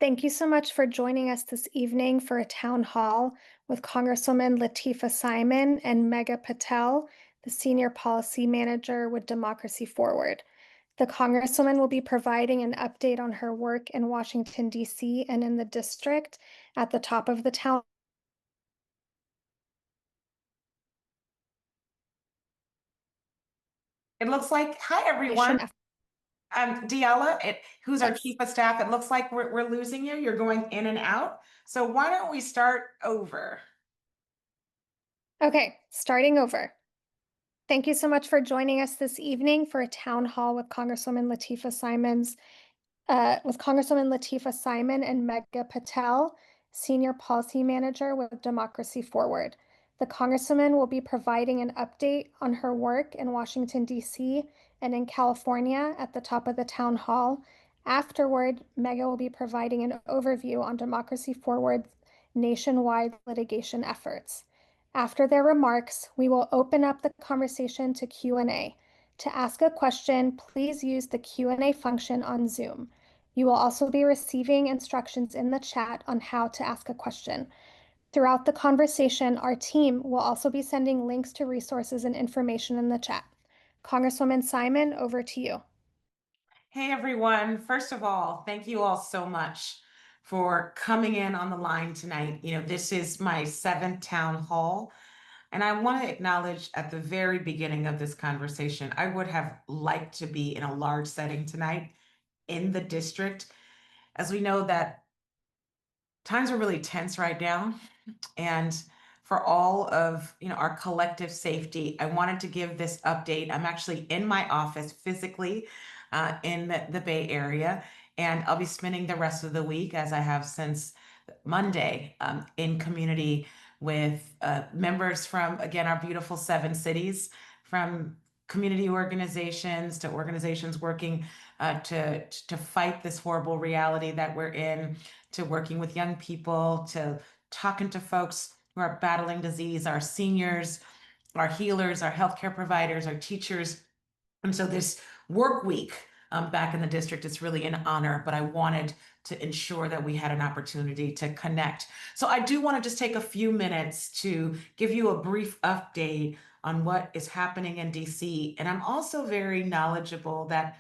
Thank you so much for joining us this evening for a town hall with Congresswoman Lateefah Simon and Megha Patel, the Senior Policy Manager with Democracy Forward. The Congresswoman will be providing an update on her work in Washington, D.C. and in the district at the top of the town. It looks like, hi everyone. Diala, who's our Yes. chief of staff. It looks like we're losing you. You're going in and out. So why don't we start over? Okay, starting over. Thank you so much for joining us this evening for a town hall with Congresswoman Lateefah Simon and Megha Patel, Senior Policy Manager with Democracy Forward. The Congresswoman will be providing an update on her work in Washington, D.C. and in California at the top of the town hall. Afterward, Megha will be providing an overview on Democracy Forward's nationwide litigation efforts. After their remarks, we will open up the conversation to Q&A. To ask a question, please use the Q&A function on Zoom. You will also be receiving instructions in the chat on how to ask a question. Throughout the conversation, our team will also be sending links to resources and information in the chat. Congresswoman Simon, over to you. Hey everyone. First of all, thank you all so much for coming in on the line tonight. This is my seventh town hall. And I want to acknowledge at the very beginning of this conversation, I would have liked to be in a large setting tonight in the district, as we know that times are really tense right now. And for all of our collective safety, I wanted to give this update. I'm actually in my office physically in the Bay Area, and I'll be spending the rest of the week, as I have since Monday, in community with members from, again, our beautiful 7 cities, from community organizations to organizations working to fight this horrible reality that we're in, to working with young people, to talking to folks who are battling disease, our seniors, our healers, our healthcare providers, our teachers. And so this work week back in the district, it's really an honor, but I wanted to ensure that we had an opportunity to connect. So I do want to just take a few minutes to give you a brief update on what is happening in DC. And I'm also very knowledgeable that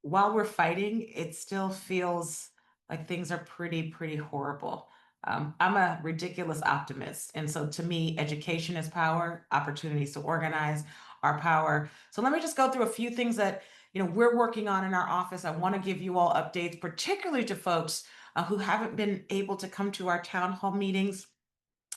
while we're fighting, it still feels like things are pretty horrible. I'm a ridiculous optimist. And so to me, education is power, opportunities to organize are power. So let me just go through a few things that we're working on in our office. I want to give you all updates, particularly to folks who haven't been able to come to our town hall meetings.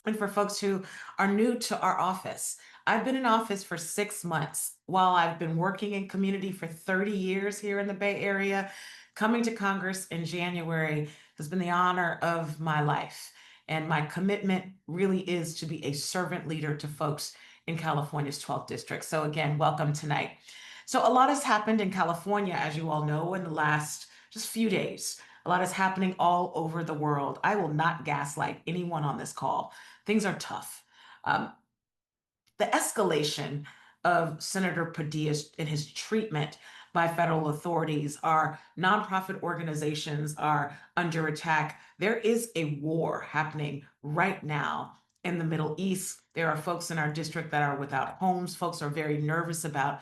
And for folks who are new to our office, I've been in office for 6 months while I've been working in community for 30 years here in the Bay Area. Coming to Congress in January has been the honor of my life. And my commitment really is to be a servant leader to folks in California's 12th district. So again, welcome tonight. So a lot has happened in California, as you all know, in the last just few days. A lot is happening all over the world. I will not gaslight anyone on this call. Things are tough. Um, the escalation of Senator Padilla and his treatment by federal authorities, our nonprofit organizations are under attack. There is a war happening right now in the Middle East. There are folks in our district that are without homes. Folks are very nervous about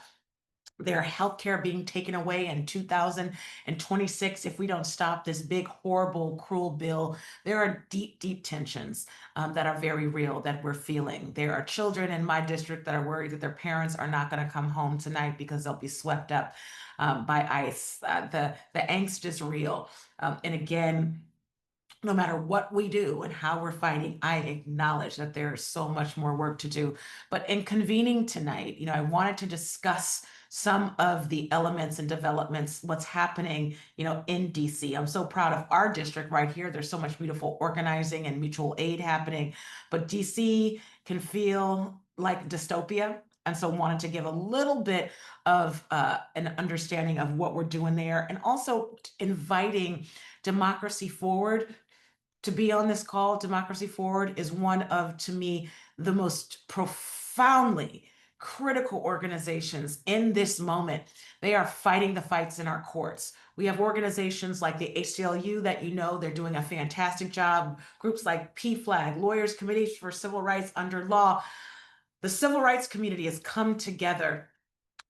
their healthcare being taken away in 2026 if we don't stop this big, horrible, cruel bill. There are deep tensions that are very real that we're feeling. There are children in my district that are worried that their parents are not going to come home tonight because they'll be swept up by ICE. The angst is real. And again, no matter what we do and how we're fighting, I acknowledge that there is so much more work to do. But in convening tonight, I wanted to discuss some of the elements and developments, what's happening, in DC. I'm so proud of our district right here. There's so much beautiful organizing and mutual aid happening, but DC can feel like dystopia. And so wanted to give a little bit of an understanding of what we're doing there, and also inviting Democracy Forward to be on this call. Democracy Forward is one of, to me, the most profoundly critical organizations in this moment. They are fighting the fights in our courts. We have organizations like the ACLU that they're doing a fantastic job. Groups like PFLAG, Lawyers Committees for Civil Rights Under Law. The civil rights community has come together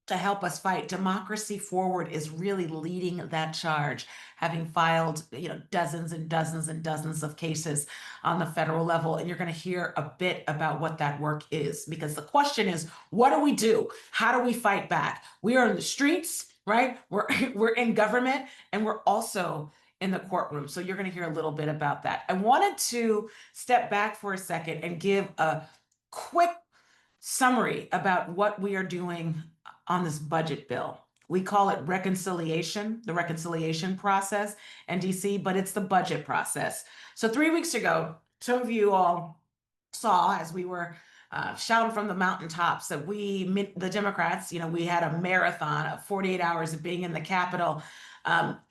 to help us fight. Democracy Forward is really leading that charge, having filed, dozens and dozens and dozens of cases on the federal level. And you're going to hear a bit about what that work is, because the question is, what do we do? How do we fight back? We are in the streets, right? We're in government, and we're also in the courtroom. So you're going to hear a little bit about that. I wanted to step back for a second and give a quick summary about what we are doing on this budget bill. We call it reconciliation, the reconciliation process in DC, but it's the budget process. So 3 weeks ago, some of you all saw, as we were shouting from the mountaintops, that the Democrats, we had a marathon of 48 hours of being in the Capitol,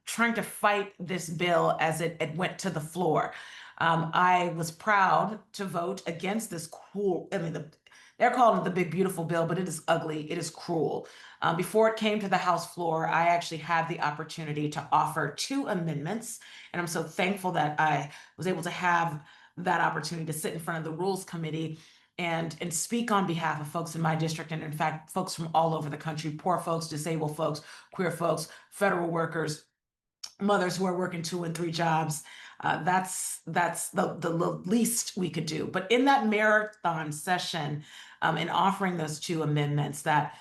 trying to fight this bill as it went to the floor. I was proud to vote against this they're calling it the big beautiful bill, but it is ugly. It is cruel. Before it came to the House floor, I actually had the opportunity to offer 2 amendments, and I'm so thankful that I was able to have that opportunity to sit in front of the Rules Committee and speak on behalf of folks in my district, and in fact, folks from all over the country: poor folks, disabled folks, queer folks, federal workers, mothers who are working 2 and 3 jobs. That's the least we could do. But in that marathon session, in offering those 2 amendments that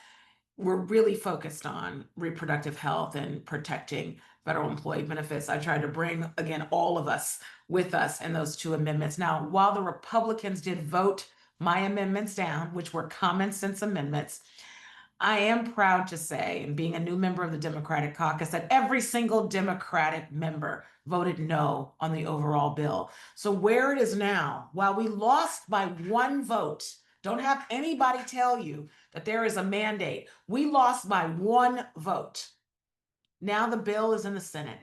were really focused on reproductive health and protecting federal employee benefits, I tried to bring, again, all of us with us in those 2 amendments. Now, while the Republicans did vote my amendments down, which were common sense amendments, I am proud to say, and being a new member of the Democratic caucus, that every single Democratic member voted no on the overall bill. So where it is now, while we lost by 1 vote, don't have anybody tell you that there is a mandate. We lost by 1 vote. Now the bill is in the Senate.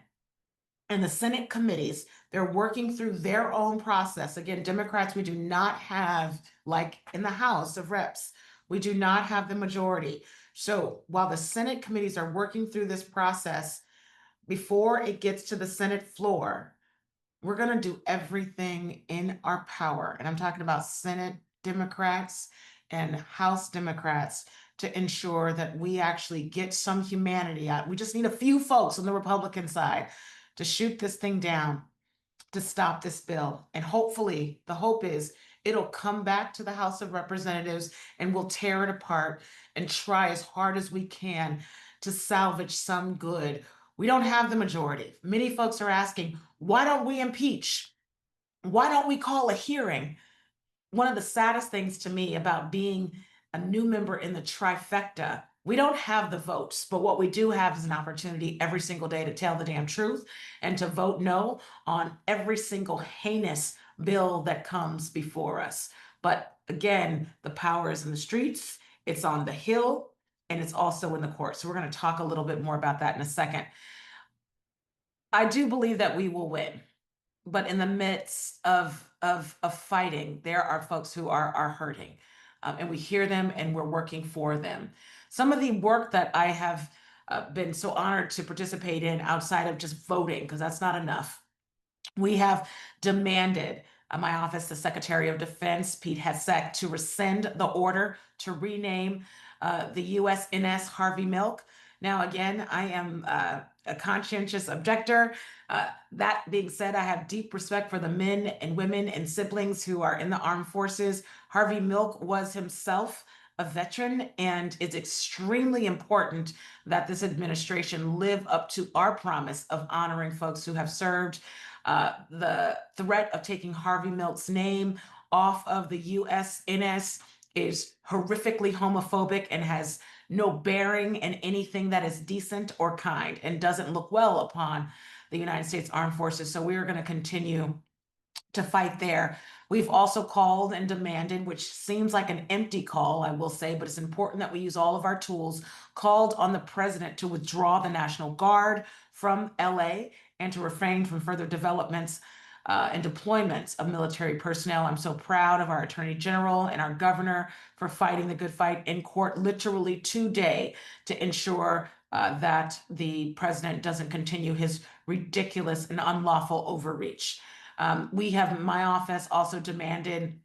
And the Senate committees, they're working through their own process. Again, Democrats, we do not have, like in the House of Reps, we do not have the majority. So while the Senate committees are working through this process, before it gets to the Senate floor, we're going to do everything in our power. And I'm talking about Senate Democrats and House Democrats to ensure that we actually get some humanity out. We just need a few folks on the Republican side to shoot this thing down, to stop this bill. And hopefully, the hope is it'll come back to the House of Representatives and we'll tear it apart and try as hard as we can to salvage some good. We don't have the majority. Many folks are asking, why don't we impeach? Why don't we call a hearing? One of the saddest things to me about being a new member in the trifecta, we don't have the votes, but what we do have is an opportunity every single day to tell the damn truth and to vote no on every single heinous bill that comes before us. But again, the power is in the streets, it's on the Hill, and it's also in the courts. So we're going to talk a little bit more about that in a second. I do believe that we will win, but in the midst of fighting, there are folks who are hurting, and we hear them and we're working for them. Some of the work that I have been so honored to participate in outside of just voting, because that's not enough, we have demanded my office, the Secretary of Defense, Pete Hegseth, to rescind the order to rename the USNS Harvey Milk. Now, again, I am a conscientious objector. That being said, I have deep respect for the men and women and siblings who are in the armed forces. Harvey Milk was himself a veteran, and it's extremely important that this administration live up to our promise of honoring folks who have served. The threat of taking Harvey Milk's name off of the USNS is horrifically homophobic and has no bearing in anything that is decent or kind and doesn't look well upon the United States Armed Forces. So we are going to continue to fight there. We've also called and demanded, which seems like an empty call, I will say, but it's important that we use all of our tools, called on the president to withdraw the National Guard from LA and to refrain from further developments and deployments of military personnel. I'm so proud of our Attorney General and our governor for fighting the good fight in court literally today to ensure that the president doesn't continue his ridiculous and unlawful overreach. My office also demanded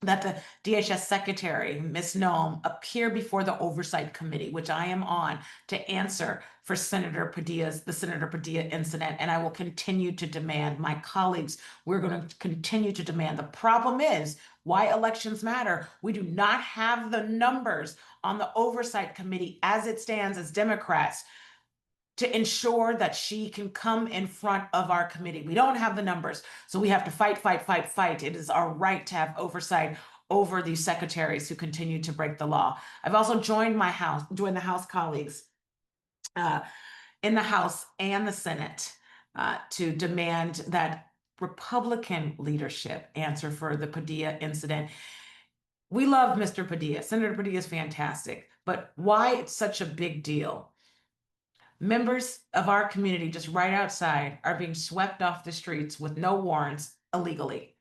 that the DHS Secretary, Ms. Noem, appear before the Oversight Committee, which I am on, to answer for the Senator Padilla incident. And I will continue to demand, my colleagues, we're going to continue to demand. The problem is why elections matter. We do not have the numbers on the Oversight Committee as it stands as Democrats to ensure that she can come in front of our committee. We don't have the numbers, so we have to fight, fight, fight, fight. It is our right to have oversight over these secretaries who continue to break the law. I've also joined the House colleagues in the House and the Senate to demand that Republican leadership answer for the Padilla incident. We love Mr. Padilla. Senator Padilla is fantastic, but why it's such a big deal? Members of our community just right outside are being swept off the streets with no warrants illegally.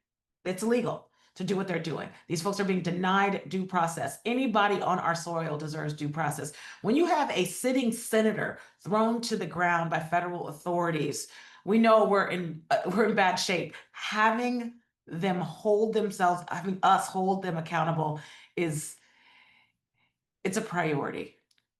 It's illegal to do what they're doing. These folks are being denied due process. Anybody on our soil deserves due process. When you have a sitting senator thrown to the ground by federal authorities, we know we're in bad shape. Having us hold them accountable it's a priority.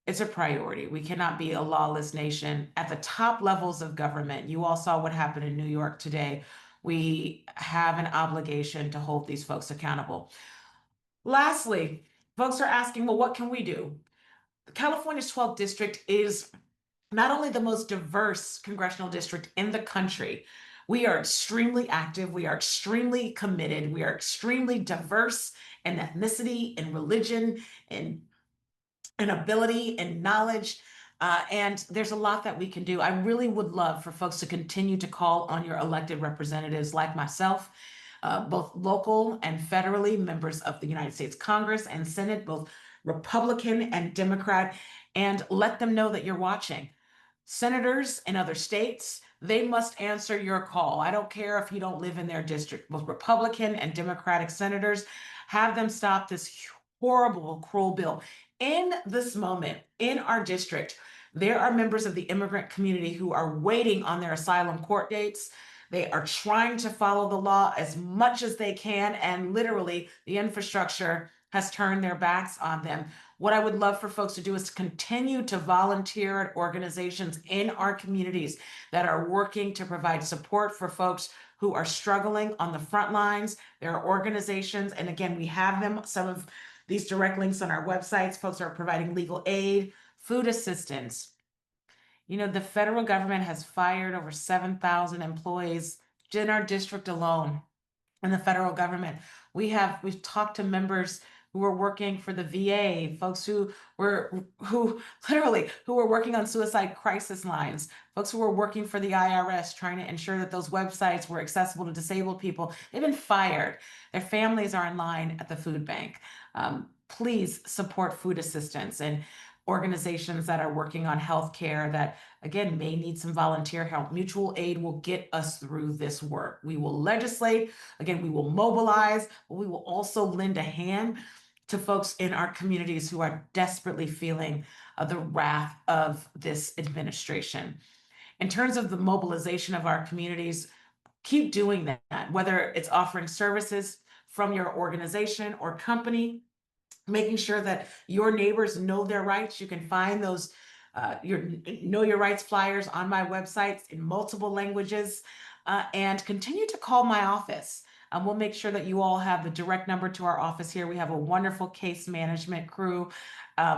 It's a priority. We cannot be a lawless nation at the top levels of government. You all saw what happened in New York today. We have an obligation to hold these folks accountable. Lastly, folks are asking, well, what can we do? California's 12th district is not only the most diverse congressional district in the country, we are extremely active, we are extremely committed, we are extremely diverse in ethnicity, in religion, in ability and knowledge. And there's a lot that we can do. I really would love for folks to continue to call on your elected representatives like myself, both local and federally, members of the United States Congress and Senate, both Republican and Democrat, and let them know that you're watching. Senators in other states, they must answer your call. I don't care if you don't live in their district. Both Republican and Democratic senators, have them stop this horrible, cruel bill. In this moment, in our district, there are members of the immigrant community who are waiting on their asylum court dates. They are trying to follow the law as much as they can, and literally the infrastructure has turned their backs on them. What I would love for folks to do is to continue to volunteer at organizations in our communities that are working to provide support for folks who are struggling on the front lines. There are organizations, and again, we have them, some of these direct links on our websites. Folks are providing legal aid, food assistance. You know, the federal government has fired over 7,000 employees in our district alone. In the federal government, we've talked to members who were working for the VA, folks who were working on suicide crisis lines, folks who were working for the IRS, trying to ensure that those websites were accessible to disabled people. They've been fired. Their families are in line at the food bank. Please support food assistance and organizations that are working on healthcare that, again, may need some volunteer help. Mutual aid will get us through this work. We will legislate, again, we will mobilize, but we will also lend a hand to folks in our communities who are desperately feeling the wrath of this administration. In terms of the mobilization of our communities, keep doing that, whether it's offering services from your organization or company, making sure that your neighbors know their rights. You can find those your Know Your Rights flyers on my websites in multiple languages, and continue to call my office. We'll make sure that you all have the direct number to our office here. We have a wonderful case management crew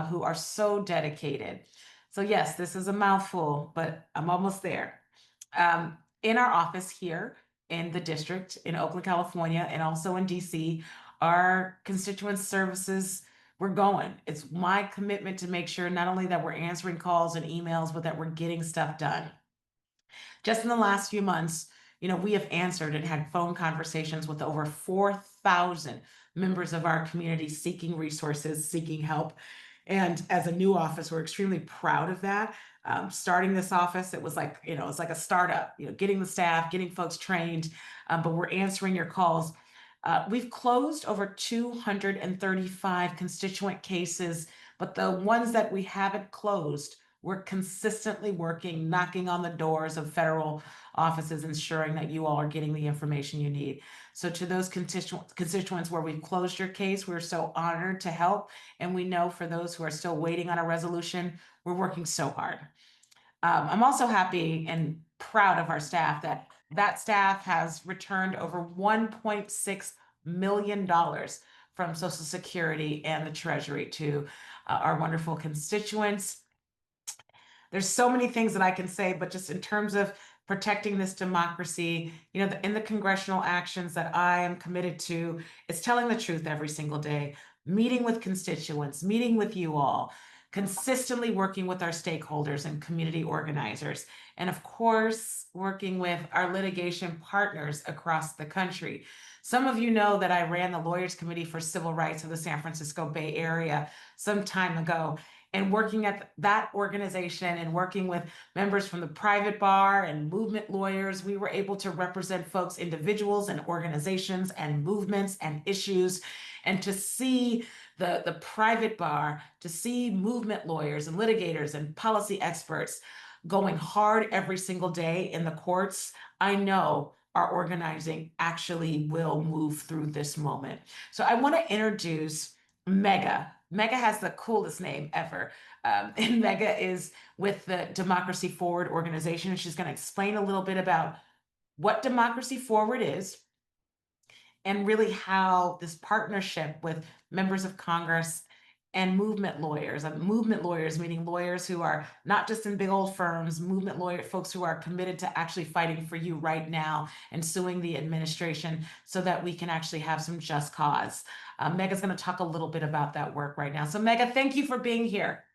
who are so dedicated. So yes, this is a mouthful, but I'm almost there. In our office here in the district in Oakland, California, and also in DC, our constituent services, we're going. It's my commitment to make sure not only that we're answering calls and emails, but that we're getting stuff done. Just in the last few months, you know, we have answered and had phone conversations with over 4,000 members of our community seeking resources, seeking help. And as a new office, we're extremely proud of that. Starting this office, it was like, you know, it's like a startup, you know, getting the staff, getting folks trained, but we're answering your calls. We've closed over 235 constituent cases, but the ones that we haven't closed We're consistently working, knocking on the doors of federal offices, ensuring that you all are getting the information you need. So to those constituents where we've closed your case, we're so honored to help. And we know for those who are still waiting on a resolution, we're working so hard. I'm also happy and proud of our staff that staff has returned over $1.6 million from Social Security and the Treasury to our wonderful constituents. There's so many things that I can say, but just in terms of protecting this democracy, in the congressional actions that I am committed to, it's telling the truth every single day, meeting with constituents, meeting with you all, consistently working with our stakeholders and community organizers, and of course, working with our litigation partners across the country. Some of you know that I ran the Lawyers Committee for Civil Rights of the San Francisco Bay Area some time ago. And working at that organization and working with members from the private bar and movement lawyers, we were able to represent folks, individuals and organizations and movements and issues. And to see the private bar, to see movement lawyers and litigators and policy experts going hard every single day in the courts, I know our organizing actually will move through this moment. So I want to introduce Mega. Mega has the coolest name ever. And Mega is with the Democracy Forward organization. And she's going to explain a little bit about what Democracy Forward is and really how this partnership with members of Congress and movement lawyers meaning lawyers who are not just in big old firms, movement lawyer folks who are committed to actually fighting for you right now and suing the administration so that we can actually have some just cause. Mega's going to talk a little bit about that work right now. So Mega, thank you for being here.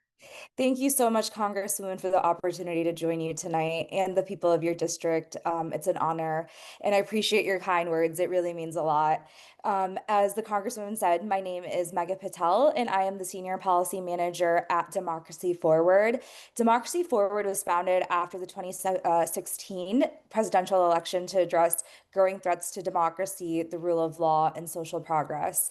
Thank you so much, Congresswoman, for the opportunity to join you tonight and the people of your district. It's an honor, and I appreciate your kind words. It really means a lot. As the Congresswoman said, my name is Megha Patel, and I am the Senior Policy Manager at Democracy Forward. Democracy Forward was founded after the 2016 presidential election to address growing threats to democracy, the rule of law, and social progress.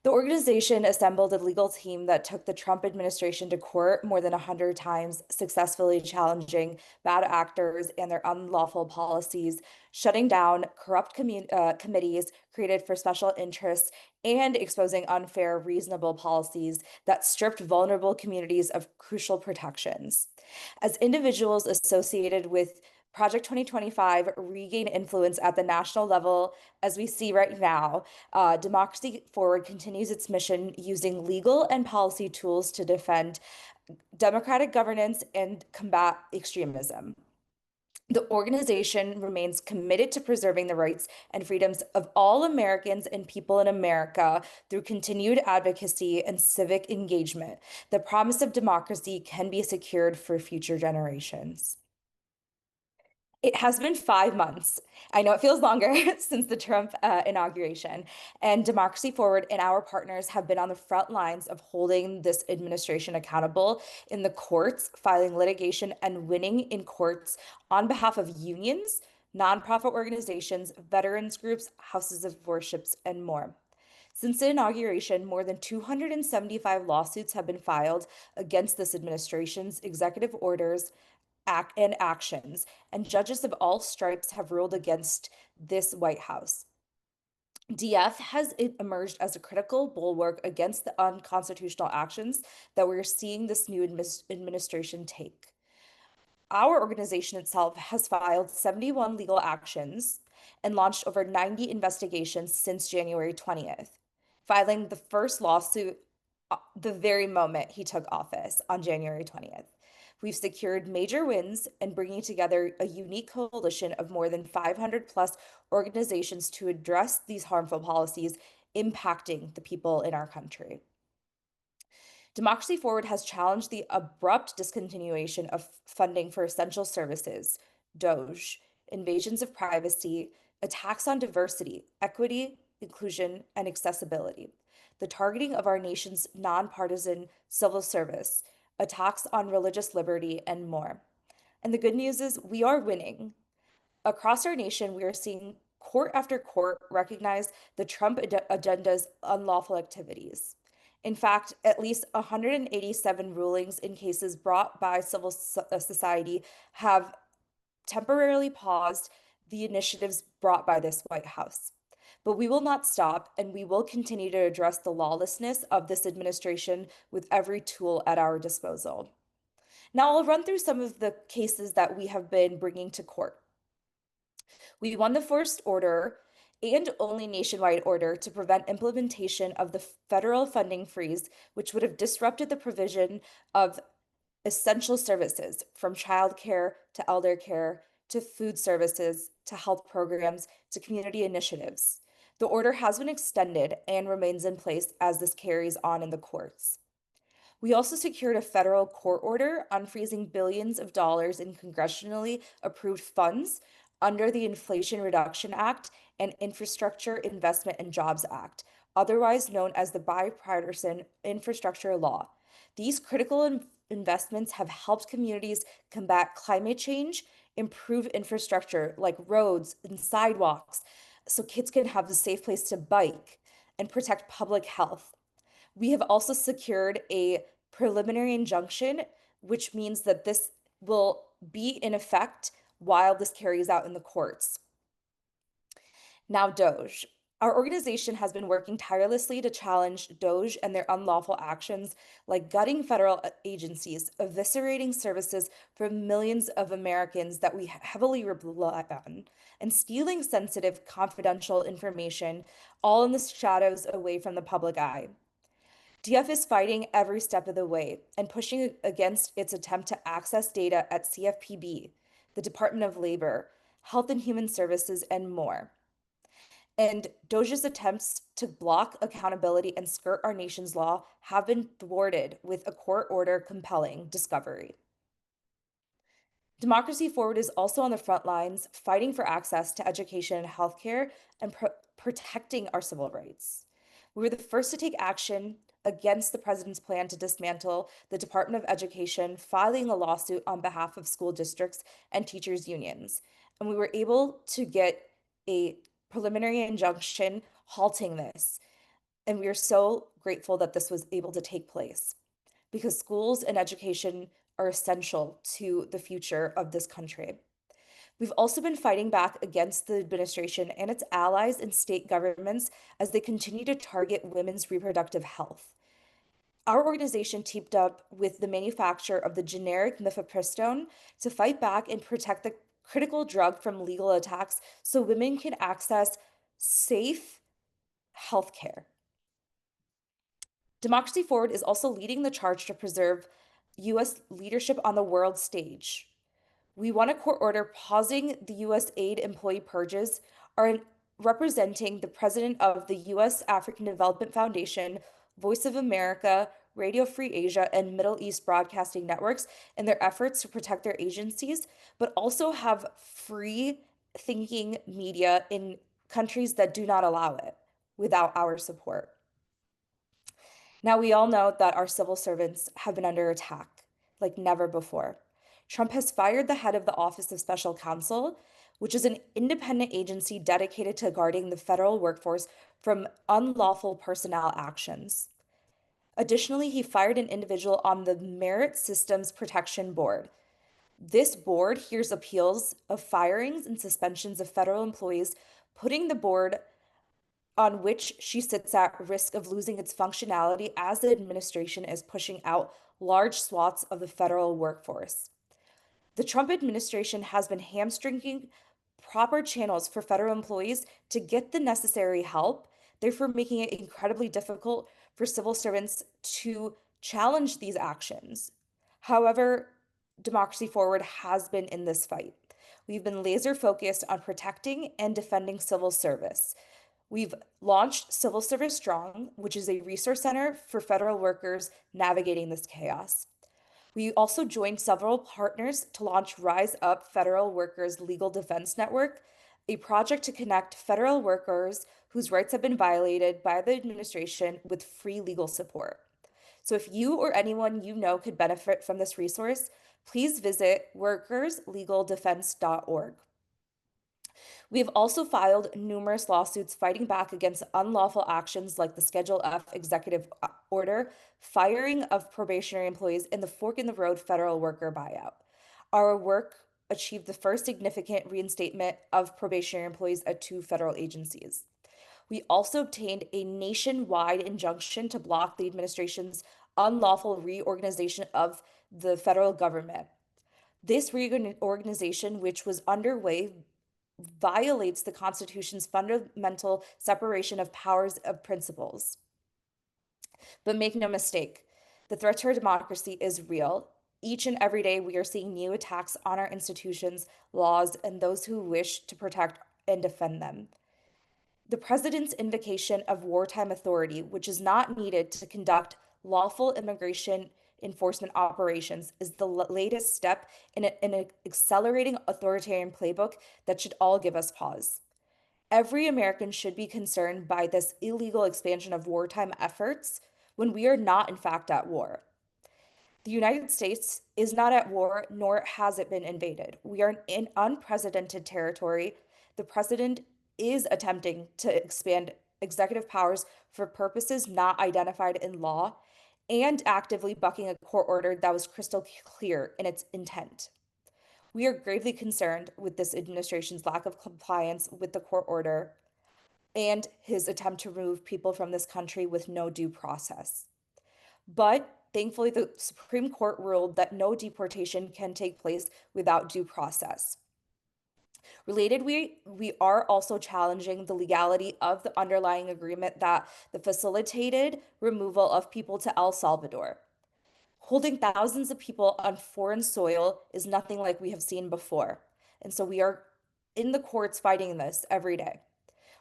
The organization assembled a legal team that took the Trump administration to court more than 100 times, successfully challenging bad actors and their unlawful policies, shutting down corrupt committees created for special interests, and exposing unfair, reasonable policies that stripped vulnerable communities of crucial protections. As individuals associated with Project 2025 regain influence at the national level, as we see right now. Democracy Forward continues its mission using legal and policy tools to defend democratic governance and combat extremism. The organization remains committed to preserving the rights and freedoms of all Americans and people in America through continued advocacy and civic engagement. The promise of democracy can be secured for future generations. It has been 5 months. I know it feels longer since the Trump inauguration, and Democracy Forward and our partners have been on the front lines of holding this administration accountable in the courts, filing litigation and winning in courts on behalf of unions, nonprofit organizations, veterans groups, houses of worships, and more. Since the inauguration, more than 275 lawsuits have been filed against this administration's executive orders, and actions, and judges of all stripes have ruled against this White House. DF has emerged as a critical bulwark against the unconstitutional actions that we're seeing this new administration take. Our organization itself has filed 71 legal actions and launched over 90 investigations since January 20th, filing the first lawsuit the very moment he took office on January 20th. We've secured major wins and bringing together a unique coalition of more than 500 plus organizations to address these harmful policies impacting the people in our country. Democracy Forward has challenged the abrupt discontinuation of funding for essential services, DOGE, invasions of privacy, attacks on diversity, equity, inclusion, and accessibility, the targeting of our nation's nonpartisan civil service, attacks on religious liberty, and more. And the good news is we are winning. Across our nation, we are seeing court after court recognize the Trump agenda's unlawful activities. In fact, at least 187 rulings in cases brought by civil society have temporarily paused the initiatives brought by this White House. But we will not stop, and we will continue to address the lawlessness of this administration with every tool at our disposal. Now, I'll run through some of the cases that we have been bringing to court. We won the first order and only nationwide order to prevent implementation of the federal funding freeze, which would have disrupted the provision of essential services from childcare to elder care to food services to health programs to community initiatives. The order has been extended and remains in place as this carries on in the courts. We also secured a federal court order on freezing billions of dollars in congressionally approved funds under the Inflation Reduction Act and Infrastructure Investment and Jobs Act, otherwise known as the Bipartisan Infrastructure Law. These critical investments have helped communities combat climate change, improve infrastructure like roads and sidewalks so kids can have a safe place to bike, and protect public health. We have also secured a preliminary injunction, which means that this will be in effect while this carries out in the courts. Now, DOGE. Our organization has been working tirelessly to challenge DOGE and their unlawful actions, like gutting federal agencies, eviscerating services for millions of Americans that we heavily rely on, and stealing sensitive, confidential information, all in the shadows away from the public eye. DF is fighting every step of the way and pushing against its attempt to access data at CFPB, the Department of Labor, Health and Human Services, and more. And DOJ's attempts to block accountability and skirt our nation's law have been thwarted with a court order compelling discovery. Democracy Forward is also on the front lines, fighting for access to education and healthcare and protecting our civil rights. We were the first to take action against the president's plan to dismantle the Department of Education, filing a lawsuit on behalf of school districts and teachers' unions. And we were able to get a preliminary injunction halting this. And we are so grateful that this was able to take place because schools and education are essential to the future of this country. We've also been fighting back against the administration and its allies in state governments as they continue to target women's reproductive health. Our organization teamed up with the manufacturer of the generic mifepristone to fight back and protect the critical drug from legal attacks so women can access safe healthcare. Democracy Forward is also leading the charge to preserve U.S. leadership on the world stage. We won a court order pausing the U.S. aid employee purges, are representing the president of the U.S. African Development Foundation, Voice of America, Radio Free Asia, and Middle East Broadcasting Networks in their efforts to protect their agencies, but also have free thinking media in countries that do not allow it without our support. Now, we all know that our civil servants have been under attack like never before. Trump has fired the head of the Office of Special Counsel, which is an independent agency dedicated to guarding the federal workforce from unlawful personnel actions. Additionally, he fired an individual on the Merit Systems Protection Board. This board hears appeals of firings and suspensions of federal employees, putting the board on which she sits at risk of losing its functionality as the administration is pushing out large swaths of the federal workforce. The Trump administration has been hamstringing proper channels for federal employees to get the necessary help, therefore making it incredibly difficult for civil servants to challenge these actions. However, Democracy Forward has been in this fight. We've been laser focused on protecting and defending civil service. We've launched Civil Service Strong, which is a resource center for federal workers navigating this chaos. We also joined several partners to launch Rise Up Federal Workers Legal Defense Network, a project to connect federal workers whose rights have been violated by the administration with free legal support. So if you or anyone you know could benefit from this resource, please visit workerslegaldefense.org. We have also filed numerous lawsuits fighting back against unlawful actions like the Schedule F executive order, firing of probationary employees, and the fork in the road federal worker buyout. Our work achieved the first significant reinstatement of probationary employees at 2 federal agencies. We also obtained a nationwide injunction to block the administration's unlawful reorganization of the federal government. This reorganization, which was underway, violates the Constitution's fundamental separation of powers of principles. But make no mistake, the threat to our democracy is real. Each and every day, we are seeing new attacks on our institutions, laws, and those who wish to protect and defend them. The president's invocation of wartime authority, which is not needed to conduct lawful immigration enforcement operations, is the latest step in an accelerating authoritarian playbook that should all give us pause. Every American should be concerned by this illegal expansion of wartime efforts when we are not, in fact, at war. The United States is not at war, nor has it been invaded. We are in unprecedented territory. The president is attempting to expand executive powers for purposes not identified in law and actively bucking a court order that was crystal clear in its intent. We are gravely concerned with this administration's lack of compliance with the court order and his attempt to remove people from this country with no due process. But thankfully, the Supreme Court ruled that no deportation can take place without due process. Related, we are also challenging the legality of the underlying agreement that facilitated removal of people to El Salvador. Holding thousands of people on foreign soil is nothing like we have seen before. And so we are in the courts fighting this every day.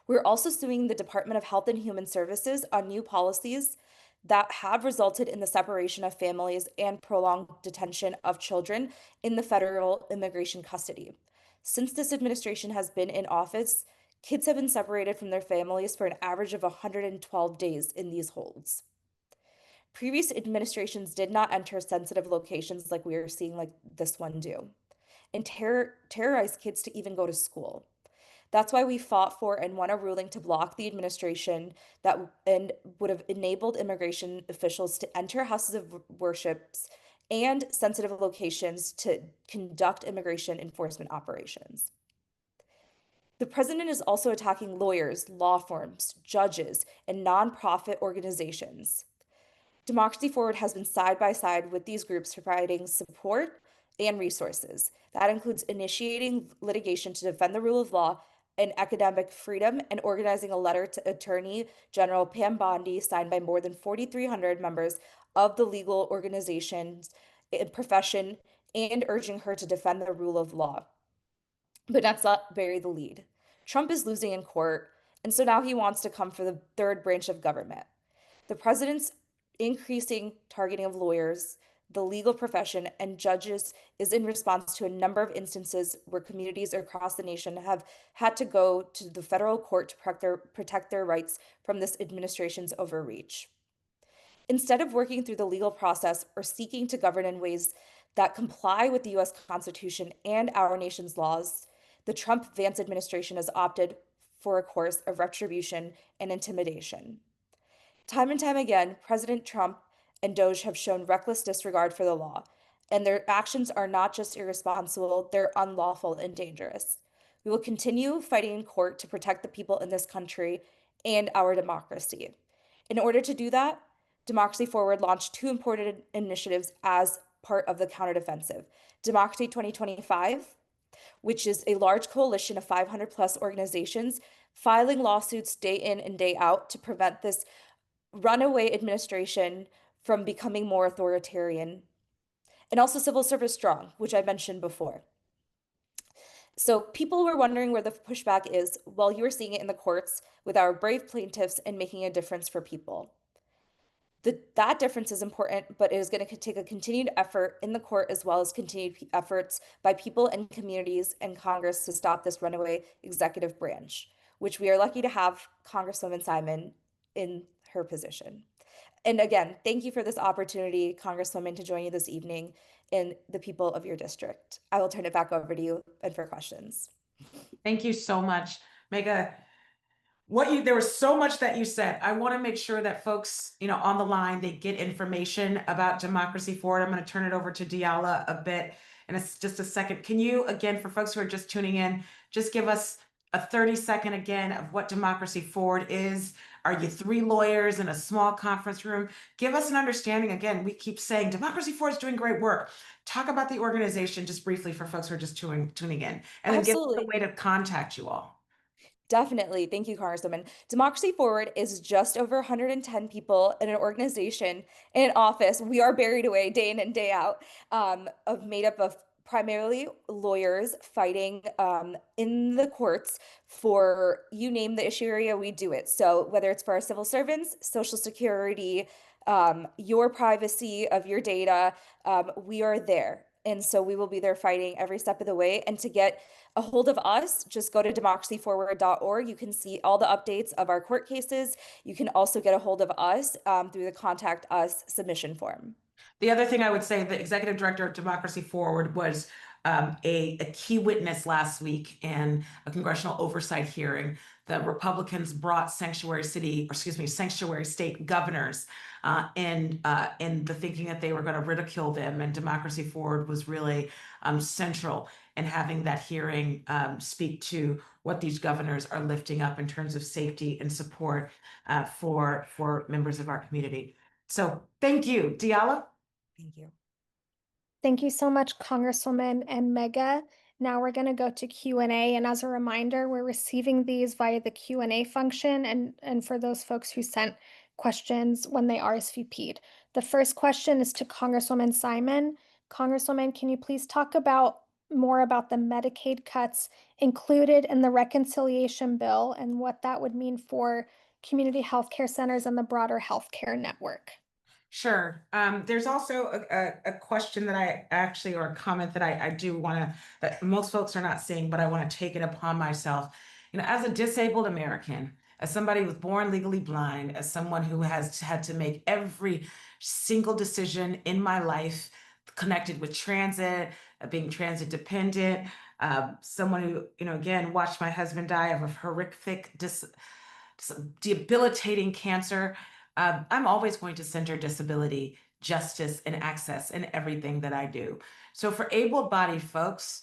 We're also suing the Department of Health and Human Services on new policies that have resulted in the separation of families and prolonged detention of children in the federal immigration custody. Since this administration has been in office, kids have been separated from their families for an average of 112 days in these holds. Previous administrations did not enter sensitive locations like we are seeing like this one do, and terrorize kids to even go to school. That's why we fought for and won a ruling to block the administration that and would have enabled immigration officials to enter houses of worships and sensitive locations to conduct immigration enforcement operations. The president is also attacking lawyers, law firms, judges, and nonprofit organizations. Democracy Forward has been side by side with these groups, providing support and resources. That includes initiating litigation to defend the rule of law and academic freedom, and organizing a letter to Attorney General Pam Bondi, signed by more than 4,300 members of the legal organizations and profession, and urging her to defend the rule of law. But that's not bury the lead. Trump is losing in court, and so now he wants to come for the third branch of government. The president's increasing targeting of lawyers, the legal profession, and judges is in response to a number of instances where communities across the nation have had to go to the federal court to protect their rights from this administration's overreach. Instead of working through the legal process or seeking to govern in ways that comply with the US Constitution and our nation's laws, the Trump-Vance administration has opted for a course of retribution and intimidation. Time and time again, President Trump and DOJ have shown reckless disregard for the law, and their actions are not just irresponsible, they're unlawful and dangerous. We will continue fighting in court to protect the people in this country and our democracy. In order to do that, Democracy Forward launched 2 important initiatives as part of the counteroffensive. Democracy 2025, which is a large coalition of 500 plus organizations filing lawsuits day in and day out to prevent this runaway administration from becoming more authoritarian. And also Civil Service Strong, which I mentioned before. So people were wondering where the pushback is. Well, you are seeing it in the courts with our brave plaintiffs and making a difference for people. That difference is important, but it is going to take a continued effort in the court as well as continued efforts by people and communities and Congress to stop this runaway executive branch, which we are lucky to have Congresswoman Simon in her position. And again, thank you for this opportunity, Congresswoman, to join you this evening and the people of your district. I will turn it back over to you and for questions. Thank you so much, Mega. There was so much that you said. I want to make sure that folks, on the line, they get information about Democracy Forward. I'm going to turn it over to Diala a bit in just a second. Can you, again, for folks who are just tuning in, just give us a 30-second again of what Democracy Forward is? Are you 3 lawyers in a small conference room? Give us an understanding. Again, we keep saying Democracy Forward is doing great work. Talk about the organization just briefly for folks who are just tuning in, and then give us a Absolutely. way to contact you all. Definitely. Thank you, Congresswoman. Democracy Forward is just over 110 people in an organization, in an office. We are buried away day in and day out, of made up of primarily lawyers fighting in the courts for you name the issue area, we do it. So whether it's for our civil servants, Social Security, your privacy of your data, we are there. And so we will be there fighting every step of the way. And to get a hold of us, just go to democracyforward.org. You can see all the updates of our court cases. You can also get a hold of us through the Contact Us submission form. The other thing I would say, the executive director of Democracy Forward was a key witness last week in a congressional oversight hearing. The Republicans brought sanctuary state governors in the thinking that they were going to ridicule them, and Democracy Forward was really central in having that hearing speak to what these governors are lifting up in terms of safety and support for members of our community. So thank you, Diala. Thank you. Thank you so much, Congresswoman and Mega. Now we're going to go to Q&A, and as a reminder, we're receiving these via the Q&A function and for those folks who sent questions when they RSVP'd. The first question is to Congresswoman Simon. Congresswoman, can you please talk more about the Medicaid cuts included in the reconciliation bill and what that would mean for community healthcare centers and the broader healthcare network? Sure. There's also a question that or a comment that I do want to, that most folks are not seeing, but I want to take it upon myself. As a disabled American, as somebody who was born legally blind, as someone who has had to make every single decision in my life connected with transit, being transit dependent, someone who, again, watched my husband die of a horrific, debilitating cancer. I'm always going to center disability, justice, and access in everything that I do. So for able-bodied folks,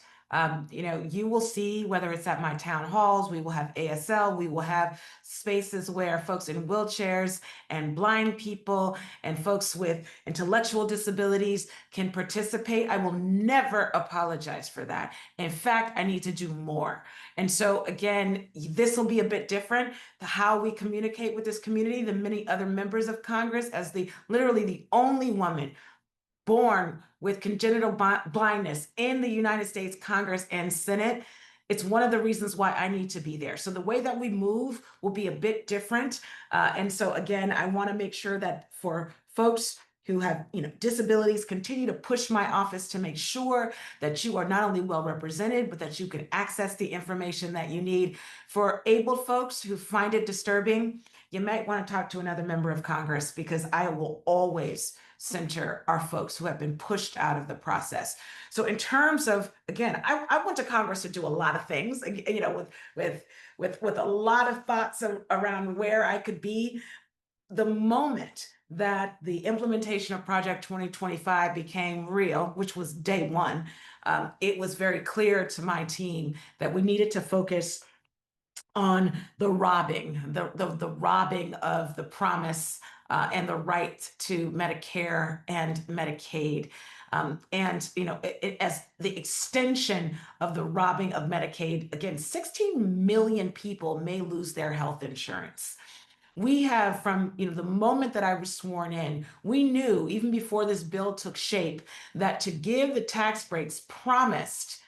you will see, whether it's at my town halls, we will have ASL, we will have spaces where folks in wheelchairs and blind people and folks with intellectual disabilities can participate. I will never apologize for that. In fact, I need to do more. And so again, this will be a bit different, how we communicate with this community than many other members of Congress, as literally the only woman born with congenital blindness in the United States Congress and Senate. It's one of the reasons why I need to be there. So the way that we move will be a bit different. And so again, I want to make sure that for folks who have disabilities, continue to push my office to make sure that you are not only well represented, but that you can access the information that you need. For able folks who find it disturbing, you might want to talk to another member of Congress, because I will always center our folks who have been pushed out of the process. So in terms of, again, I went to Congress to do a lot of things, with a lot of thoughts around where I could be. The moment that the implementation of Project 2025 became real, which was day one, it was very clear to my team that we needed to focus on the robbing of the promise and the right to Medicare and Medicaid. As the extension of the robbing of Medicaid, again, 16 million people may lose their health insurance. We have, from the moment that I was sworn in, we knew even before this bill took shape that to give the tax breaks promised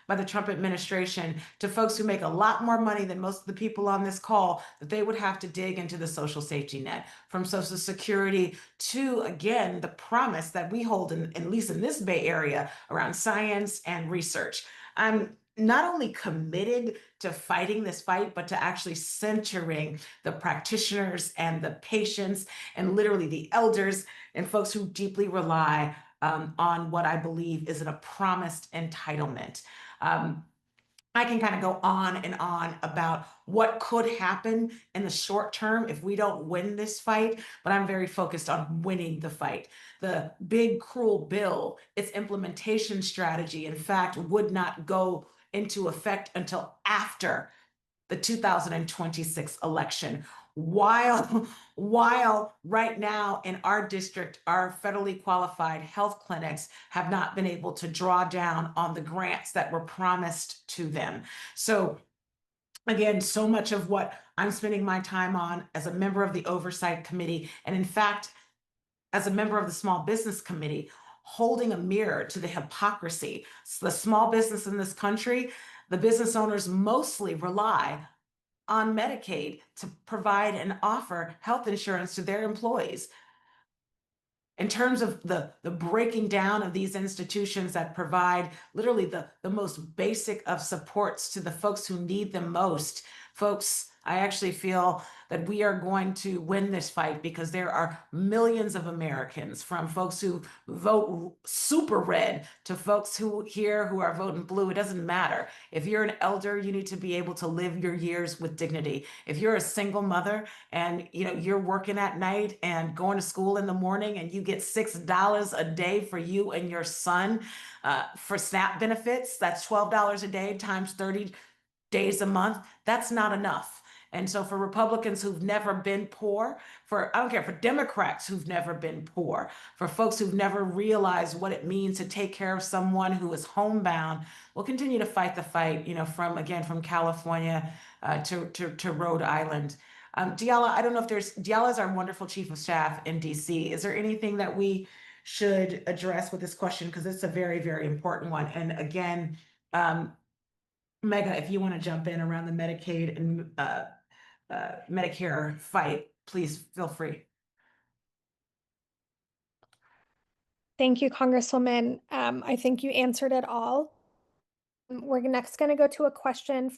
by the Trump administration to folks who make a lot more money than most of the people on this call, that they would have to dig into the social safety net, from Social Security to, again, the promise that we hold, at least in this Bay Area, around science and research. I'm not only committed to fighting this fight, but to actually centering the practitioners and the patients and literally the elders and folks who deeply rely on what I believe is a promised entitlement. I can kind of go on and on about what could happen in the short term if we don't win this fight, but I'm very focused on winning the fight. The big, cruel bill, its implementation strategy, in fact, would not go into effect until after the 2026 election. While right now in our district, our federally qualified health clinics have not been able to draw down on the grants that were promised to them. So again, so much of what I'm spending my time on as a member of the Oversight Committee, and in fact, as a member of the Small Business Committee, holding a mirror to the hypocrisy. So the small business in this country, the business owners mostly rely on Medicaid to provide and offer health insurance to their employees. In terms of the breaking down of these institutions that provide literally the most basic of supports to the folks who need them most, folks, I actually feel that we are going to win this fight because there are millions of Americans, from folks who vote super red to folks who are voting blue. It doesn't matter. If you're an elder, you need to be able to live your years with dignity. If you're a single mother and you're working at night and going to school in the morning and you get $6 a day for you and your son for SNAP benefits, that's $12 a day times 30 days a month. That's not enough. And so for Republicans who've never been poor, I don't care, for Democrats who've never been poor, for folks who've never realized what it means to take care of someone who is homebound, we'll continue to fight the fight, from California to Rhode Island. Diala, I don't know if Diala is our wonderful chief of staff in DC. Is there anything that we should address with this question? Because it's a very, very important one. And again, Mega, if you want to jump in around the Medicaid and Medicare fight, please feel free. Thank you, Congresswoman. I think you answered it all. We're next going to go to a question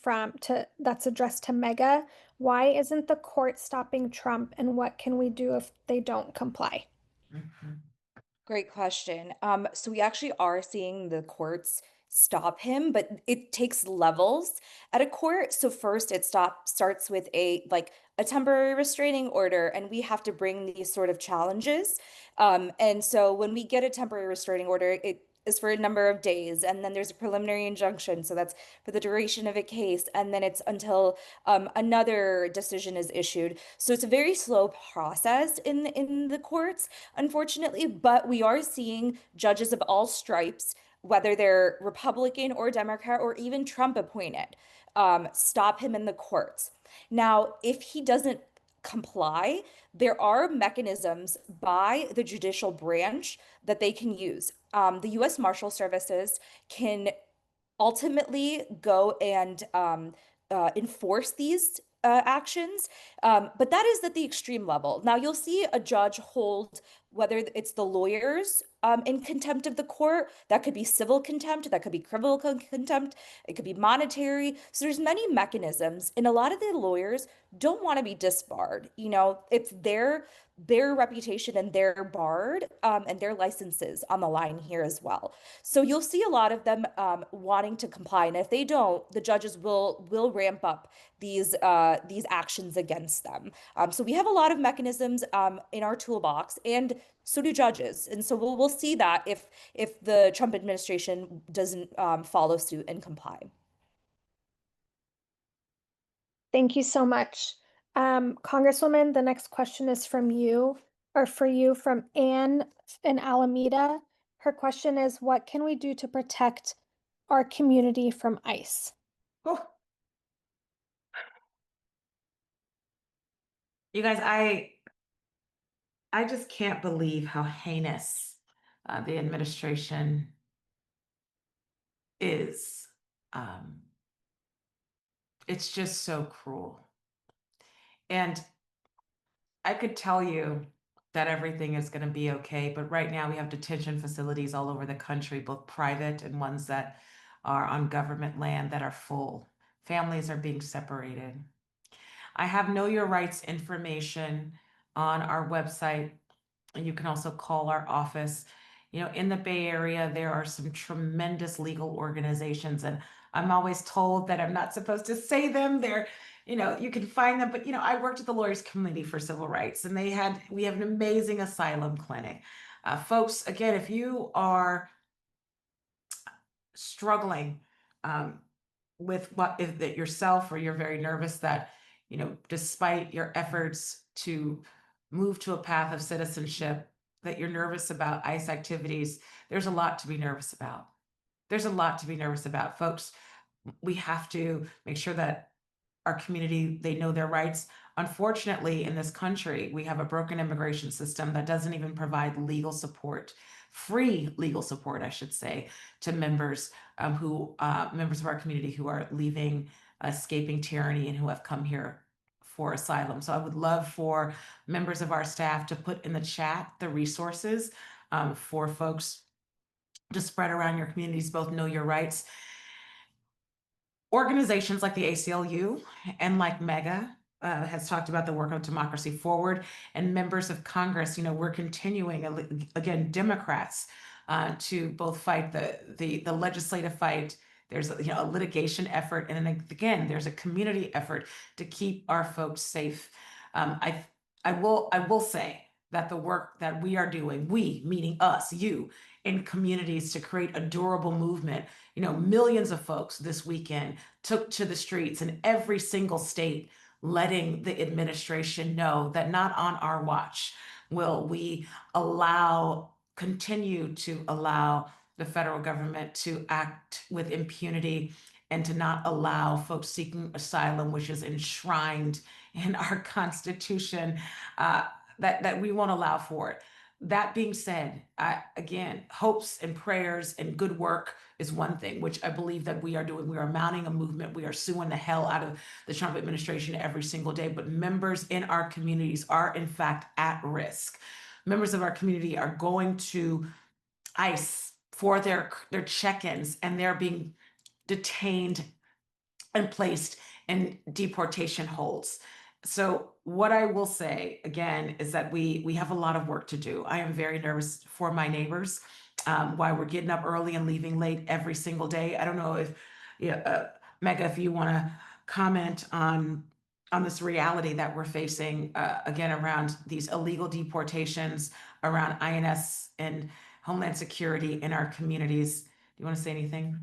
that's addressed to Mega. Why isn't the court stopping Trump, and what can we do if they don't comply? Great question. So we actually are seeing the courts stop him, but it takes levels at a court. So first it starts with a temporary restraining order, and we have to bring these sort of challenges. And so when we get a temporary restraining order, it is for a number of days, and then there's a preliminary injunction, so that's for the duration of a case, and then it's until another decision is issued. So it's a very slow process in the courts, unfortunately, but we are seeing judges of all stripes, whether they're Republican or Democrat or even Trump appointed, stop him in the courts. Now, if he doesn't comply, there are mechanisms by the judicial branch that they can use. The U.S. Marshal Services can ultimately go and enforce these actions, but that is at the extreme level. Now, you'll see a judge hold, whether it's the lawyers in contempt of the court, that could be civil contempt, that could be criminal contempt, it could be monetary. So there's many mechanisms, and a lot of the lawyers don't want to be disbarred. It's their reputation and their barred and their licenses on the line here as well. So you'll see a lot of them wanting to comply, and if they don't, the judges will ramp up these actions against them. So we have a lot of mechanisms in our toolbox, and so do judges. And so we'll see that if the Trump administration doesn't follow suit and comply. Thank you so much. Congresswoman, the next question is from you, or for you, from Anne in Alameda. Her question is, what can we do to protect our community from ICE? Oh. You guys, I just can't believe how heinous the administration is. It's just so cruel. And I could tell you that everything is going to be okay, but right now we have detention facilities all over the country, both private and ones that are on government land, that are full. Families are being separated. I have Know Your Rights information on our website, and you can also call our office. In the Bay Area, there are some tremendous legal organizations, and I'm always told that I'm not supposed to say them. They're, you can find them, but I worked at the Lawyers Committee for Civil Rights, and we have an amazing asylum clinic. Folks, again, if you are struggling with what if that yourself, or you're very nervous that, despite your efforts to move to a path of citizenship, that you're nervous about ICE activities, there's a lot to be nervous about. There's a lot to be nervous about, folks. We have to make sure that our community, they know their rights. Unfortunately, in this country, we have a broken immigration system that doesn't even provide legal support, free legal support, I should say, to members members of our community who are leaving, escaping tyranny, and who have come here for asylum. So I would love for members of our staff to put in the chat the resources for folks to spread around your communities, both know your rights. Organizations like the ACLU and like MEGA has talked about the work of Democracy Forward, and members of Congress, we're continuing, again, Democrats, to both fight the legislative fight. There's a litigation effort, and then again, there's a community effort to keep our folks safe. I will say that the work that we are doing, we meaning us, you, in communities to create a durable movement. Millions of folks this weekend took to the streets in every single state, letting the administration know that not on our watch will we continue to allow the federal government to act with impunity, and to not allow folks seeking asylum, which is enshrined in our Constitution, that we won't allow for it. That being said, again, hopes and prayers and good work is one thing, which I believe that we are doing. We are mounting a movement. We are suing the hell out of the Trump administration every single day. But members in our communities are, in fact, at risk. Members of our community are going to ICE for their check-ins, and they're being detained and placed in deportation holds. So what I will say again is that we have a lot of work to do. I am very nervous for my neighbors, why we're getting up early and leaving late every single day. I don't know if, Mega, if you want to comment on this reality that we're facing, again, around these illegal deportations, around INS and Homeland Security in our communities. Do you want to say anything?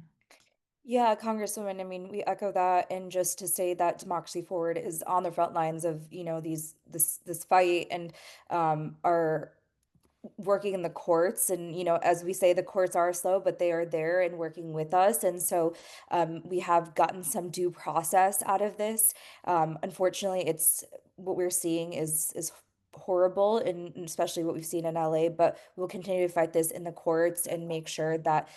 Yeah, Congresswoman, I mean, we echo that, and just to say that Democracy Forward is on the front lines of, this fight, and are working in the courts. And as we say, the courts are slow, but they are there and working with us. And so we have gotten some due process out of this. Unfortunately, it's what we're seeing is horrible, and especially what we've seen in LA, but we'll continue to fight this in the courts and make sure that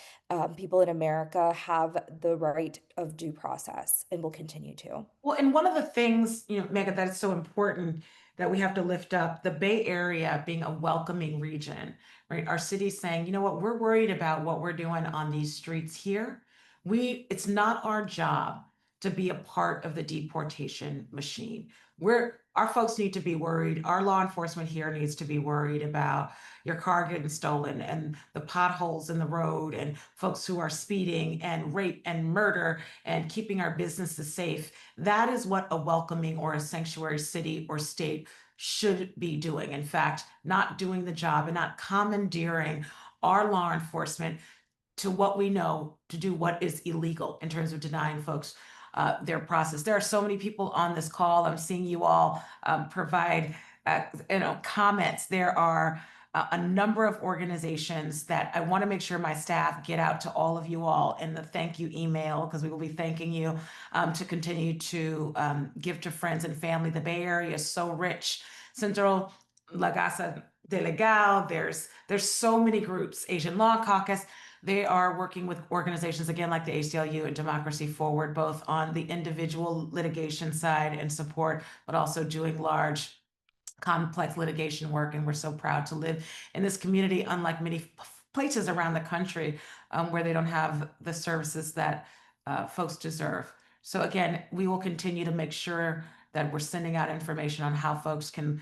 people in America have the right of due process, and will continue to. Well, and one of the things, Mega, that is so important that we have to lift up, the Bay Area being a welcoming region, right? Our city's saying, you know what, we're worried about what we're doing on these streets here. It's not our job to be a part of the deportation machine. Our folks need to be worried. Our law enforcement here needs to be worried about your car getting stolen, and the potholes in the road, and folks who are speeding, and rape and murder, and keeping our businesses safe. That is what a welcoming or a sanctuary city or state should be doing. In fact, not doing the job and not commandeering our law enforcement to what we know to do what is illegal in terms of denying folks their process. There are so many people on this call. I'm seeing you all provide comments. There are a number of organizations that I want to make sure my staff get out to all of you all in the thank you email, because we will be thanking you to continue to give to friends and family. The Bay Area is so rich. Central La Casa de Legal, there's so many groups, Asian Law Caucus. They are working with organizations, again, like the ACLU and Democracy Forward, both on the individual litigation side and support, but also doing large, complex litigation work. And we're so proud to live in this community, unlike many places around the country where they don't have the services that folks deserve. So again, we will continue to make sure that we're sending out information on how folks can,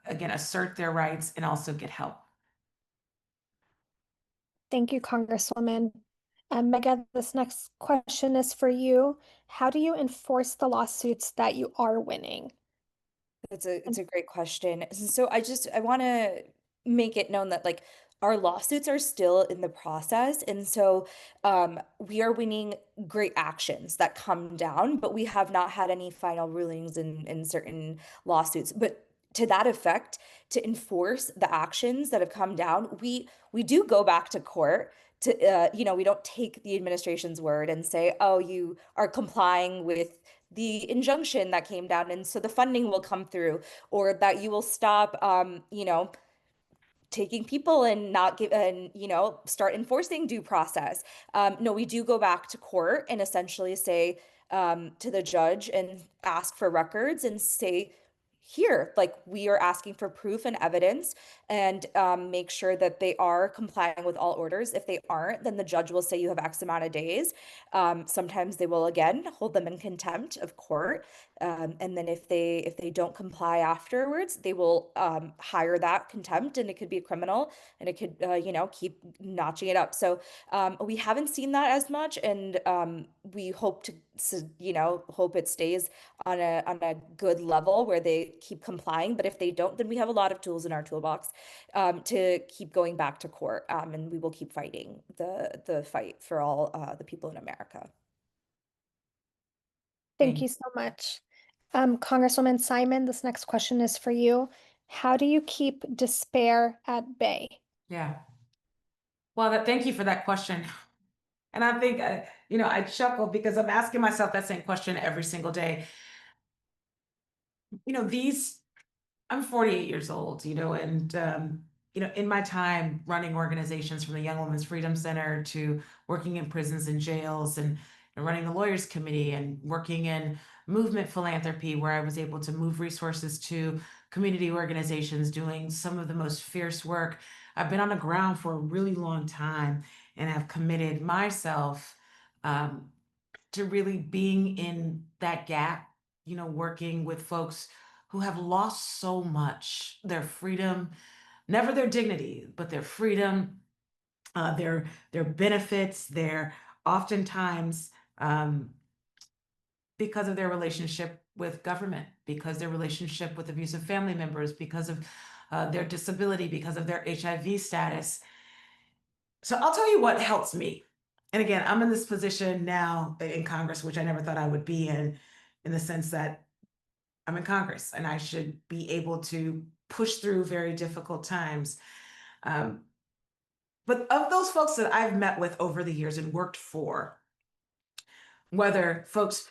again, assert their rights and also get help. Thank you, Congresswoman. Megan, this next question is for you. How do you enforce the lawsuits that you are winning? It's a great question. So I want to make it known that like our lawsuits are still in the process, and so we are winning great actions that come down, but we have not had any final rulings in certain lawsuits. But to that effect, to enforce the actions that have come down, we do go back to court to we don't take the administration's word and say, oh, you are complying with the injunction that came down and so the funding will come through, or that you will stop taking people and not give and start enforcing due process. No, we do go back to court and essentially say to the judge and ask for records and say, here, like we are asking for proof and evidence, and make sure that they are complying with all orders. If they aren't, then the judge will say you have X amount of days. Sometimes they will again hold them in contempt of court, and then if they don't comply afterwards, they will hire that contempt, and it could be a criminal, and it could keep notching it up. So we haven't seen that as much, and we hope to hope it stays on a good level where they keep complying. But if they don't, then we have a lot of tools in our toolbox to keep going back to court, and we will keep fighting the fight for all the people in America. Thank you so much. Congresswoman Simon, this next question is for you. How do you keep despair at bay? Yeah. Well, thank you for that question. And I think, I chuckle because I'm asking myself that same question every single day. I'm 48 years old, and, in my time running organizations from the Young Women's Freedom Center to working in prisons and jails and running the Lawyers Committee and working in movement philanthropy, where I was able to move resources to community organizations doing some of the most fierce work. I've been on the ground for a really long time and have committed myself to really being in that gap, working with folks who have lost so much, their freedom, never their dignity, but their freedom, their benefits, their oftentimes because of their relationship with government, because their relationship with abusive family members, because of their disability, because of their HIV status. So I'll tell you what helps me. And again, I'm in this position now in Congress, which I never thought I would be in the sense that I'm in Congress and I should be able to push through very difficult times. But of those folks that I've met with over the years and worked for, whether folks,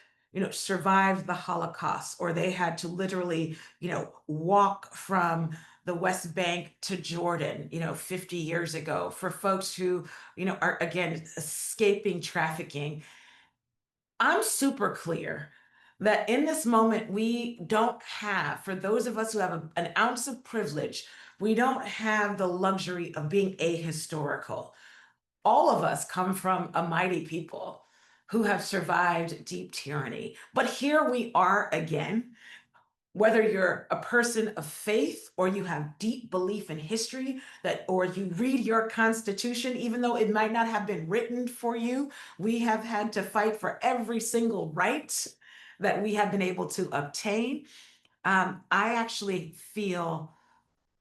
survived the Holocaust or they had to literally, walk from the West Bank to Jordan, 50 years ago, for folks who, are again escaping trafficking, I'm super clear that in this moment, we don't have, for those of us who have an ounce of privilege, we don't have the luxury of being ahistorical. All of us come from a mighty people who have survived deep tyranny. But here we are again. Whether you're a person of faith or you have deep belief in history, or you read your Constitution, even though it might not have been written for you, we have had to fight for every single right that we have been able to obtain. I actually feel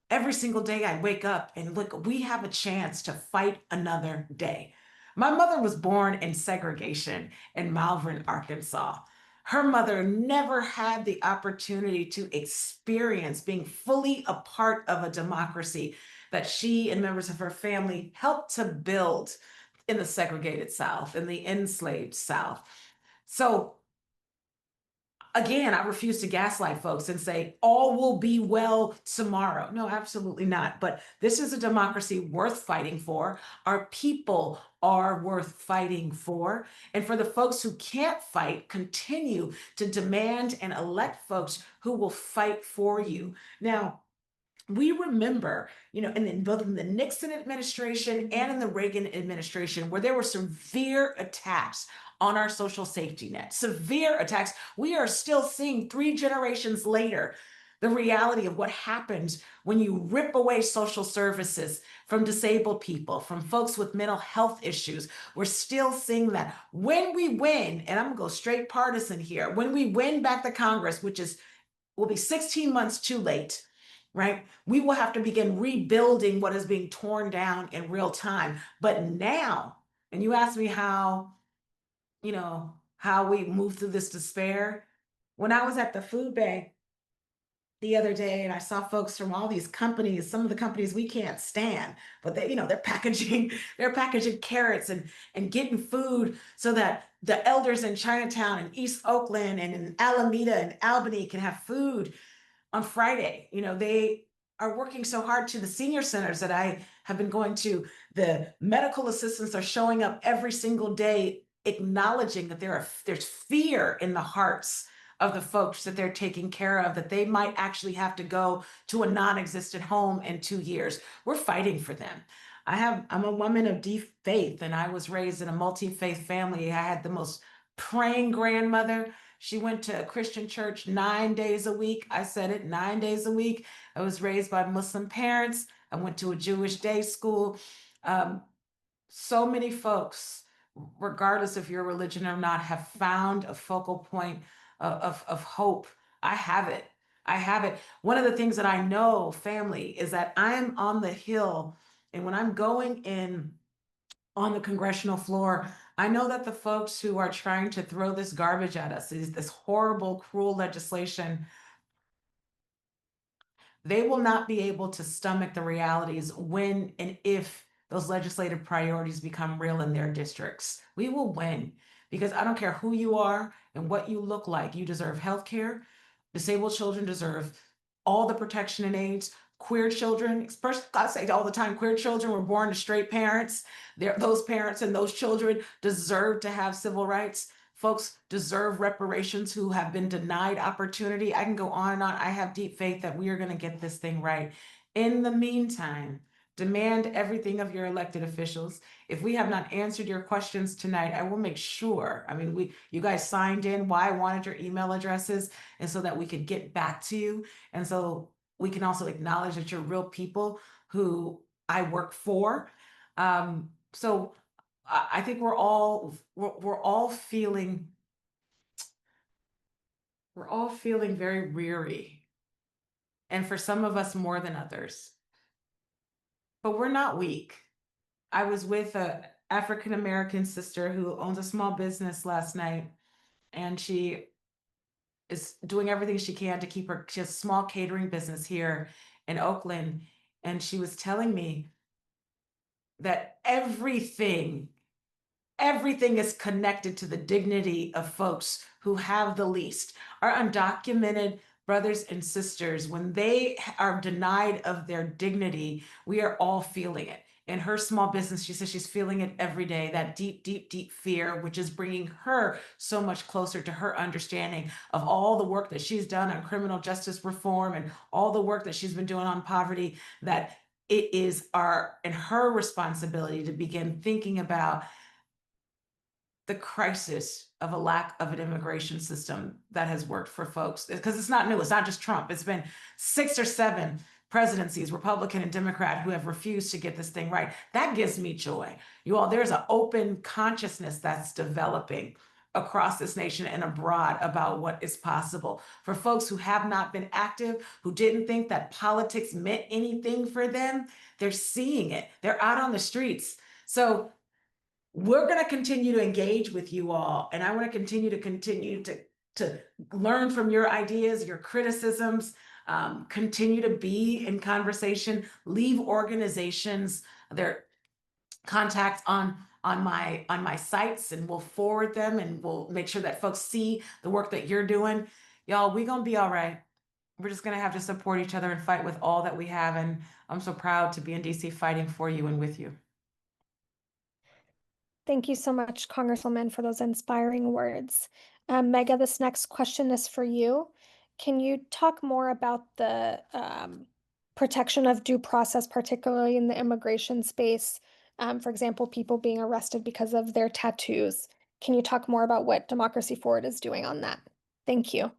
every single day I wake up and look, we have a chance to fight another day. My mother was born in segregation in Malvern, Arkansas. Her mother never had the opportunity to experience being fully a part of a democracy that she and members of her family helped to build in the segregated South, in the enslaved South. So again, I refuse to gaslight folks and say all will be well tomorrow. No, absolutely not. But this is a democracy worth fighting for. Our people are worth fighting for. And for the folks who can't fight, continue to demand and elect folks who will fight for you. Now, we remember, in both in the Nixon administration and in the Reagan administration, where there were severe attacks on our social safety net, severe attacks. We are still seeing 3 generations later the reality of what happens when you rip away social services from disabled people, from folks with mental health issues. We're still seeing that. When we win, and I'm gonna go straight partisan here, when we win back the Congress, which will be 16 months too late, right? We will have to begin rebuilding what is being torn down in real time. But now, and you asked me how we move through this despair. When I was at the food bank the other day and I saw folks from all these companies, some of the companies we can't stand, but they're packaging, they're packaging carrots and getting food so that the elders in Chinatown and East Oakland and in Alameda and Albany can have food on Friday. They are working so hard to the senior centers that I have been going to. The medical assistants are showing up every single day, acknowledging that there's fear in the hearts of the folks that they're taking care of, that they might actually have to go to a non-existent home in 2 years. We're fighting for them. I'm a woman of deep faith, and I was raised in a multi-faith family. I had the most praying grandmother. She went to a Christian church 9 days a week. I said it, 9 days a week. I was raised by Muslim parents. I went to a Jewish day school. So many folks, regardless of your religion or not, have found a focal point of hope. I have it. I have it. One of the things that I know, family, is that I'm on the Hill, and when I'm going in on the congressional floor, I know that the folks who are trying to throw this garbage at us, is this horrible, cruel legislation, they will not be able to stomach the realities when and if those legislative priorities become real in their districts. We will win, because I don't care who you are and what you look like. You deserve health care. Disabled children deserve all the protection and aids. Queer children, I say all the time, queer children were born to straight parents. Those parents and those children deserve to have civil rights. Folks deserve reparations who have been denied opportunity. I can go on and on. I have deep faith that we are going to get this thing right. In the meantime, demand everything of your elected officials. If we have not answered your questions tonight, I will make sure. I mean, you guys signed in. Why I wanted your email addresses, and so that we could get back to you, and so we can also acknowledge that you're real people who I work for. So I think we're all feeling very weary, and for some of us more than others. But we're not weak. I was with a African American sister who owns a small business last night, and she is doing everything she can to keep she has a small catering business here in Oakland. And she was telling me that everything is connected to the dignity of folks who have the least. Our undocumented brothers and sisters, when they are denied of their dignity, we are all feeling it. In her small business, she says she's feeling it every day, that deep, deep, deep fear, which is bringing her so much closer to her understanding of all the work that she's done on criminal justice reform and all the work that she's been doing on poverty, that it is her responsibility to begin thinking about the crisis of a lack of an immigration system that has worked for folks. Because it's not new. It's not just Trump. It's been 6 or 7 presidencies, Republican and Democrat, who have refused to get this thing right. That gives me joy. You all, there's an open consciousness that's developing across this nation and abroad about what is possible. For folks who have not been active, who didn't think that politics meant anything for them, they're seeing it. They're out on the streets. So we're going to continue to engage with you all, and I want to continue to learn from your ideas, your criticisms, continue to be in conversation, leave organizations their contacts on my sites, and we'll forward them, and we'll make sure that folks see the work that you're doing. Y'all, we're going to be all right. We're just going to have to support each other and fight with all that we have, and I'm so proud to be in DC fighting for you and with you. Thank you so much, Congresswoman, for those inspiring words. Mega, this next question is for you. Can you talk more about the protection of due process, particularly in the immigration space? For example, people being arrested because of their tattoos. Can you talk more about what Democracy Forward is doing on that? Thank you.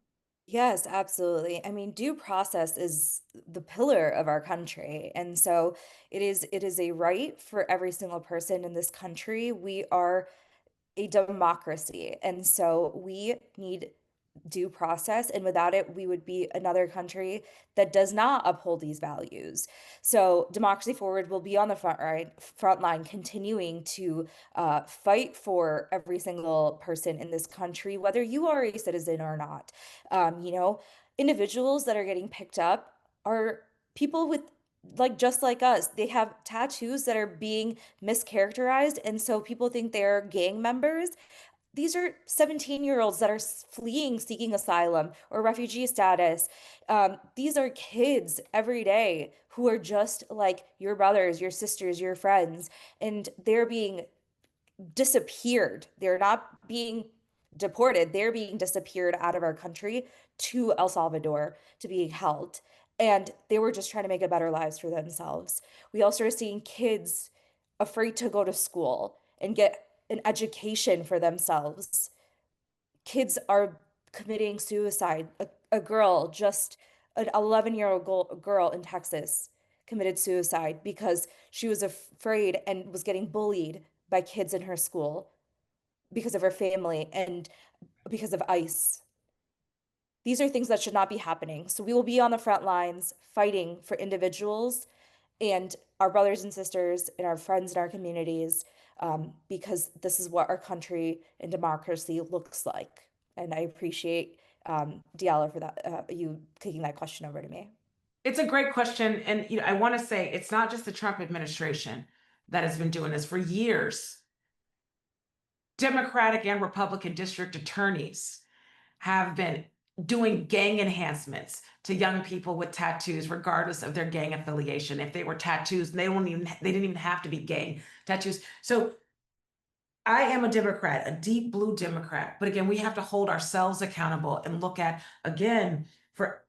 Yes, absolutely. I mean, due process is the pillar of our country. And so it is a right for every single person in this country. We are a democracy. And so we need due process. And without it, we would be another country that does not uphold these values. So Democracy Forward will be on the front line, continuing to fight for every single person in this country, whether you are a citizen or not. You know, individuals that are getting picked up are people with just like us, they have tattoos that are being mischaracterized, and so people think they're gang members. These are 17-year-olds that are fleeing, seeking asylum or refugee status. These are kids every day who are just like your brothers, your sisters, your friends, and they're being disappeared. They're not being deported, they're being disappeared out of our country to El Salvador to be held. And they were just trying to make a better lives for themselves. We also are seeing kids afraid to go to school and get an education for themselves. Kids are committing suicide. A girl, just an 11-year-old girl in Texas, committed suicide because she was afraid and was getting bullied by kids in her school because of her family and because of ICE. These are things that should not be happening. So we will be on the front lines fighting for individuals and our brothers and sisters and our friends in our communities, because this is what our country and democracy looks like. And I appreciate Diallo for that, you kicking that question over to me. It's a great question. And I want to say it's not just the Trump administration that has been doing this for years. Democratic and Republican district attorneys have been doing gang enhancements to young people with tattoos, regardless of their gang affiliation. If they were tattoos, they didn't even have to be gang tattoos. So I am a Democrat, a deep blue Democrat. But again, we have to hold ourselves accountable and look at, again, for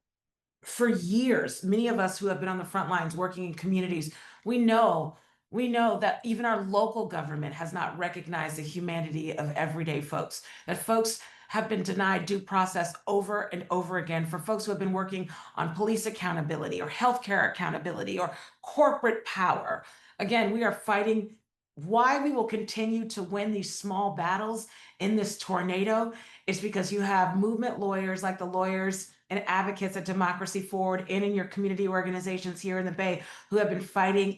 years, many of us who have been on the front lines working in communities, we know that even our local government has not recognized the humanity of everyday folks, that folks have been denied due process over and over again, for folks who have been working on police accountability or healthcare accountability or corporate power. Again, we are fighting. Why we will continue to win these small battles in this tornado is because you have movement lawyers like the lawyers and advocates at Democracy Forward and in your community organizations here in the Bay who have been fighting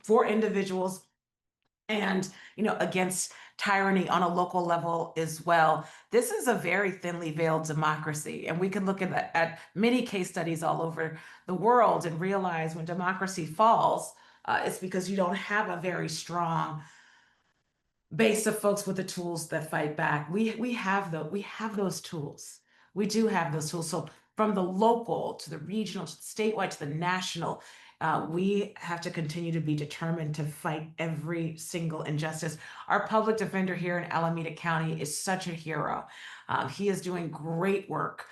for individuals and against tyranny on a local level as well. This is a very thinly veiled democracy, and we can look at many case studies all over the world and realize when democracy falls, it's because you don't have a very strong base of folks with the tools that fight back. We have those tools. We do have those tools. So from the local to the regional to the statewide to the national, we have to continue to be determined to fight every single injustice. Our public defender here in Alameda County is such a hero. He is doing great work,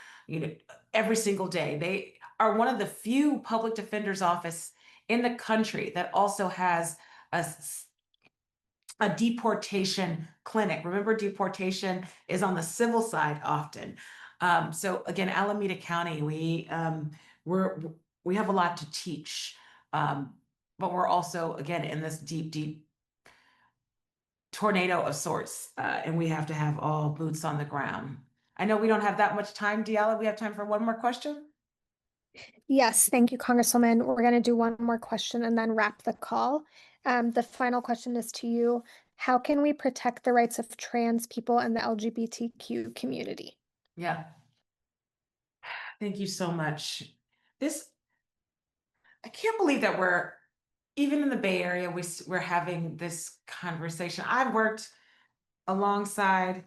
every single day. They are one of the few public defender's office in the country that also has a deportation clinic. Remember, deportation is on the civil side often. So again, Alameda County, we have a lot to teach, but we're also again in this deep tornado of sorts, and we have to have all boots on the ground. I know we don't have that much time, Diala. We have time for one more question. Yes, thank you, Congresswoman. We're going to do one more question and then wrap the call. The final question is to you. How can we protect the rights of trans people and the LGBTQ community? Yeah. Thank you so much. I can't believe that even in the Bay Area, we're having this conversation. I've worked alongside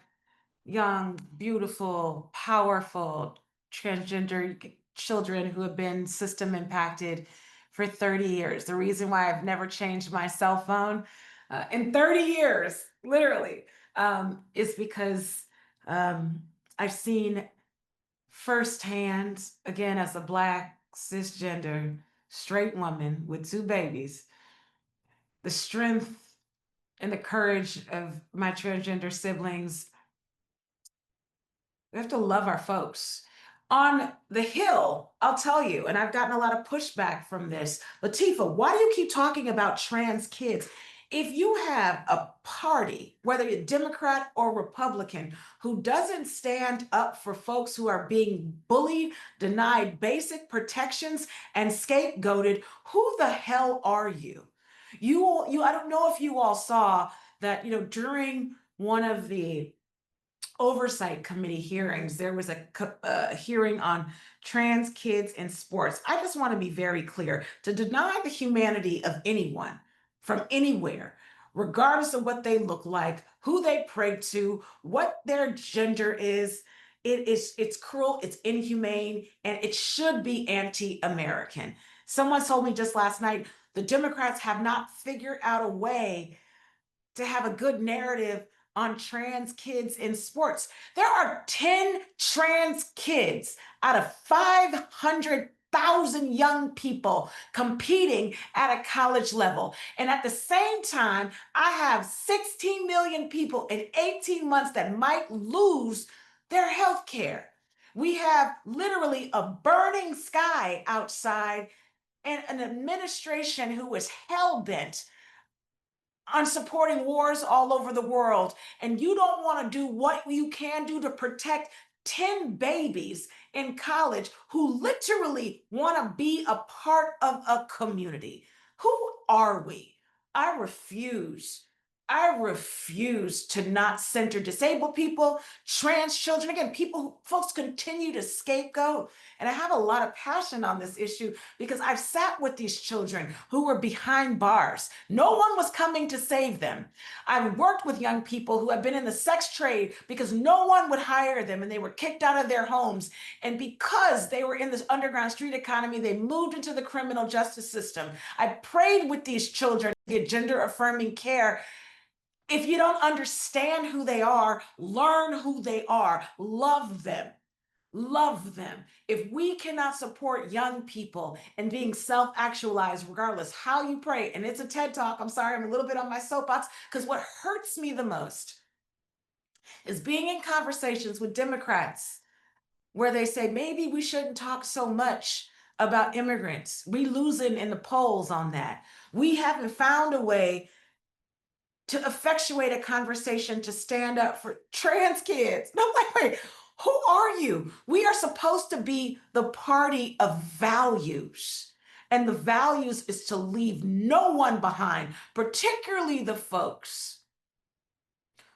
young, beautiful, powerful transgender children who have been system impacted for 30 years. The reason why I've never changed my cell phone in 30 years, literally, is because I've seen firsthand, again, as a Black, cisgender, straight woman with 2 babies, the strength and the courage of my transgender siblings. We have to love our folks. On the Hill, I'll tell you, and I've gotten a lot of pushback from this. Lateefah, why do you keep talking about trans kids? If you have a party, whether you're Democrat or Republican, who doesn't stand up for folks who are being bullied, denied basic protections, and scapegoated, who the hell are you? I don't know if you all saw that, during one of the oversight committee hearings, there was a hearing on trans kids in sports. I just want to be very clear: to deny the humanity of anyone from anywhere, regardless of what they look like, who they pray to, what their gender is, it's cruel, it's inhumane, and it should be anti-American. Someone told me just last night, the Democrats have not figured out a way to have a good narrative on trans kids in sports. There are 10 trans kids out of 500,000 young people competing at a college level. And at the same time, I have 16 million people in 18 months that might lose their health care. We have literally a burning sky outside and an administration who is hell-bent on supporting wars all over the world, and you don't want to do what you can do to protect 10 babies in college who literally want to be a part of a community. Who are we? I refuse. I refuse to not center disabled people, trans children. Again, folks continue to scapegoat. And I have a lot of passion on this issue because I've sat with these children who were behind bars. No one was coming to save them. I've worked with young people who have been in the sex trade because no one would hire them and they were kicked out of their homes. And because they were in this underground street economy, they moved into the criminal justice system. I prayed with these children to get gender affirming care. If you don't understand who they are, learn who they are, love them. Love them. If we cannot support young people in being self-actualized, regardless how you pray, and it's a TED Talk, I'm sorry, I'm a little bit on my soapbox, because what hurts me the most is being in conversations with Democrats where they say, maybe we shouldn't talk so much about immigrants. We losing in the polls on that. We haven't found a way to effectuate a conversation to stand up for trans kids. No, wait, who are you? We are supposed to be the party of values. And the values is to leave no one behind, particularly the folks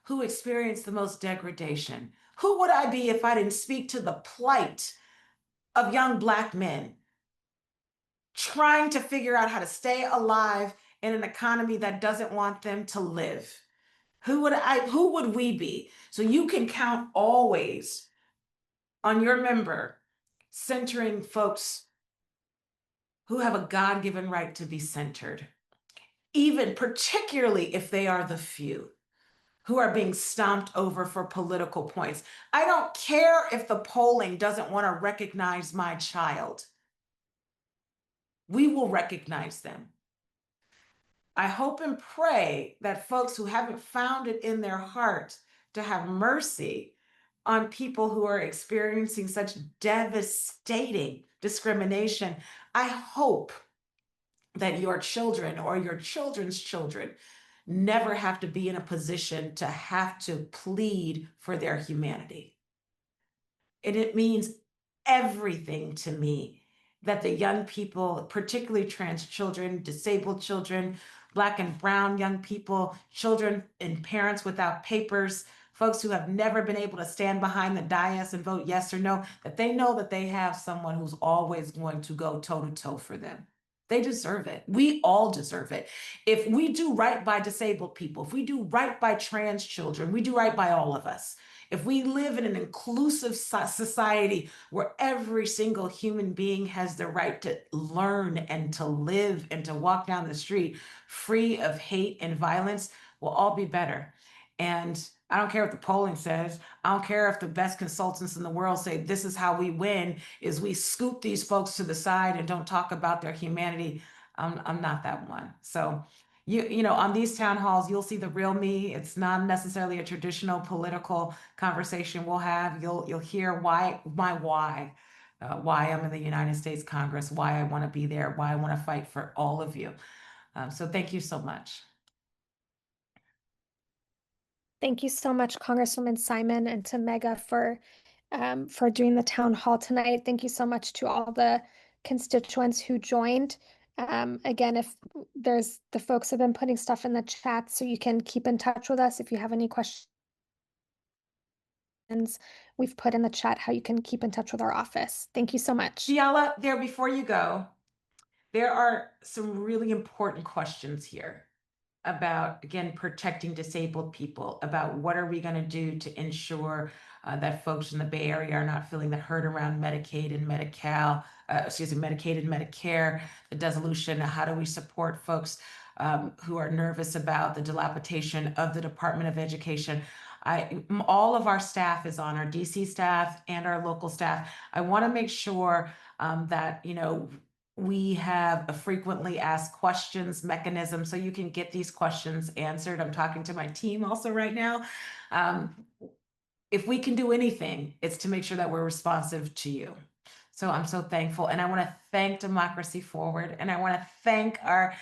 who experience the most degradation. Who would I be if I didn't speak to the plight of young Black men trying to figure out how to stay alive in an economy that doesn't want them to live? Who would we be? So you can count always on your member centering folks who have a God-given right to be centered, even particularly if they are the few who are being stomped over for political points. I don't care if the polling doesn't want to recognize my child. We will recognize them. I hope and pray that folks who haven't found it in their heart to have mercy on people who are experiencing such devastating discrimination, I hope that your children or your children's children never have to be in a position to have to plead for their humanity. And it means everything to me that the young people, particularly trans children, disabled children, Black and brown young people, children and parents without papers, folks who have never been able to stand behind the dais and vote yes or no, that they know that they have someone who's always going to go toe to toe for them. They deserve it. We all deserve it. If we do right by disabled people, if we do right by trans children, we do right by all of us. If we live in an inclusive society where every single human being has the right to learn and to live and to walk down the street free of hate and violence, we'll all be better. And I don't care what the polling says. I don't care if the best consultants in the world say this is how we win, is we scoop these folks to the side and don't talk about their humanity. I'm not that one. So you know, on these town halls, you'll see the real me. It's not necessarily a traditional political conversation we'll have. You'll hear why why I'm in the United States Congress, why I want to be there, why I want to fight for all of you. So thank you so much. Thank you so much, Congresswoman Simon, and to Mega for doing the town hall tonight. Thank you so much to all the constituents who joined. Again, if there's the folks have been putting stuff in the chat, so you can keep in touch with us if you have any questions. We've put in the chat how you can keep in touch with our office. Thank you so much. Diala, there before you go, there are some really important questions here about, again, protecting disabled people, about what are we going to do to ensure that folks in the Bay Area are not feeling the hurt around Medicaid and Medi-Cal, Medicaid and Medicare, the dissolution. How do we support folks who are nervous about the dilapidation of the Department of Education? All of our staff is on, our DC staff and our local staff. I want to make sure that, you know, we have a frequently asked questions mechanism so you can get these questions answered. I'm talking to my team also right now. If we can do anything, it's to make sure that we're responsive to you. So I'm so thankful. And I want to thank Democracy Forward. And I want to thank our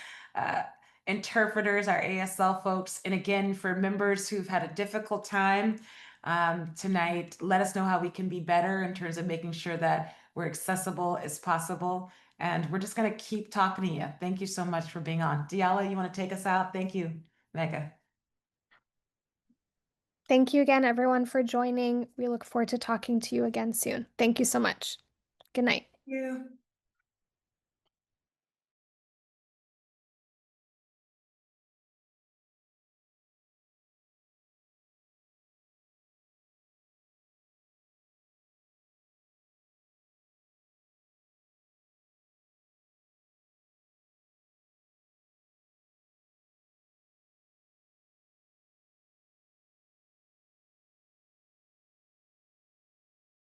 interpreters, our ASL folks. And again, for members who've had a difficult time tonight, let us know how we can be better in terms of making sure that we're accessible as possible. And we're just going to keep talking to you. Thank you so much for being on. Diala, you want to take us out? Thank you, Mega. Thank you again, everyone, for joining. We look forward to talking to you again soon. Thank you so much. Good night. Thank you.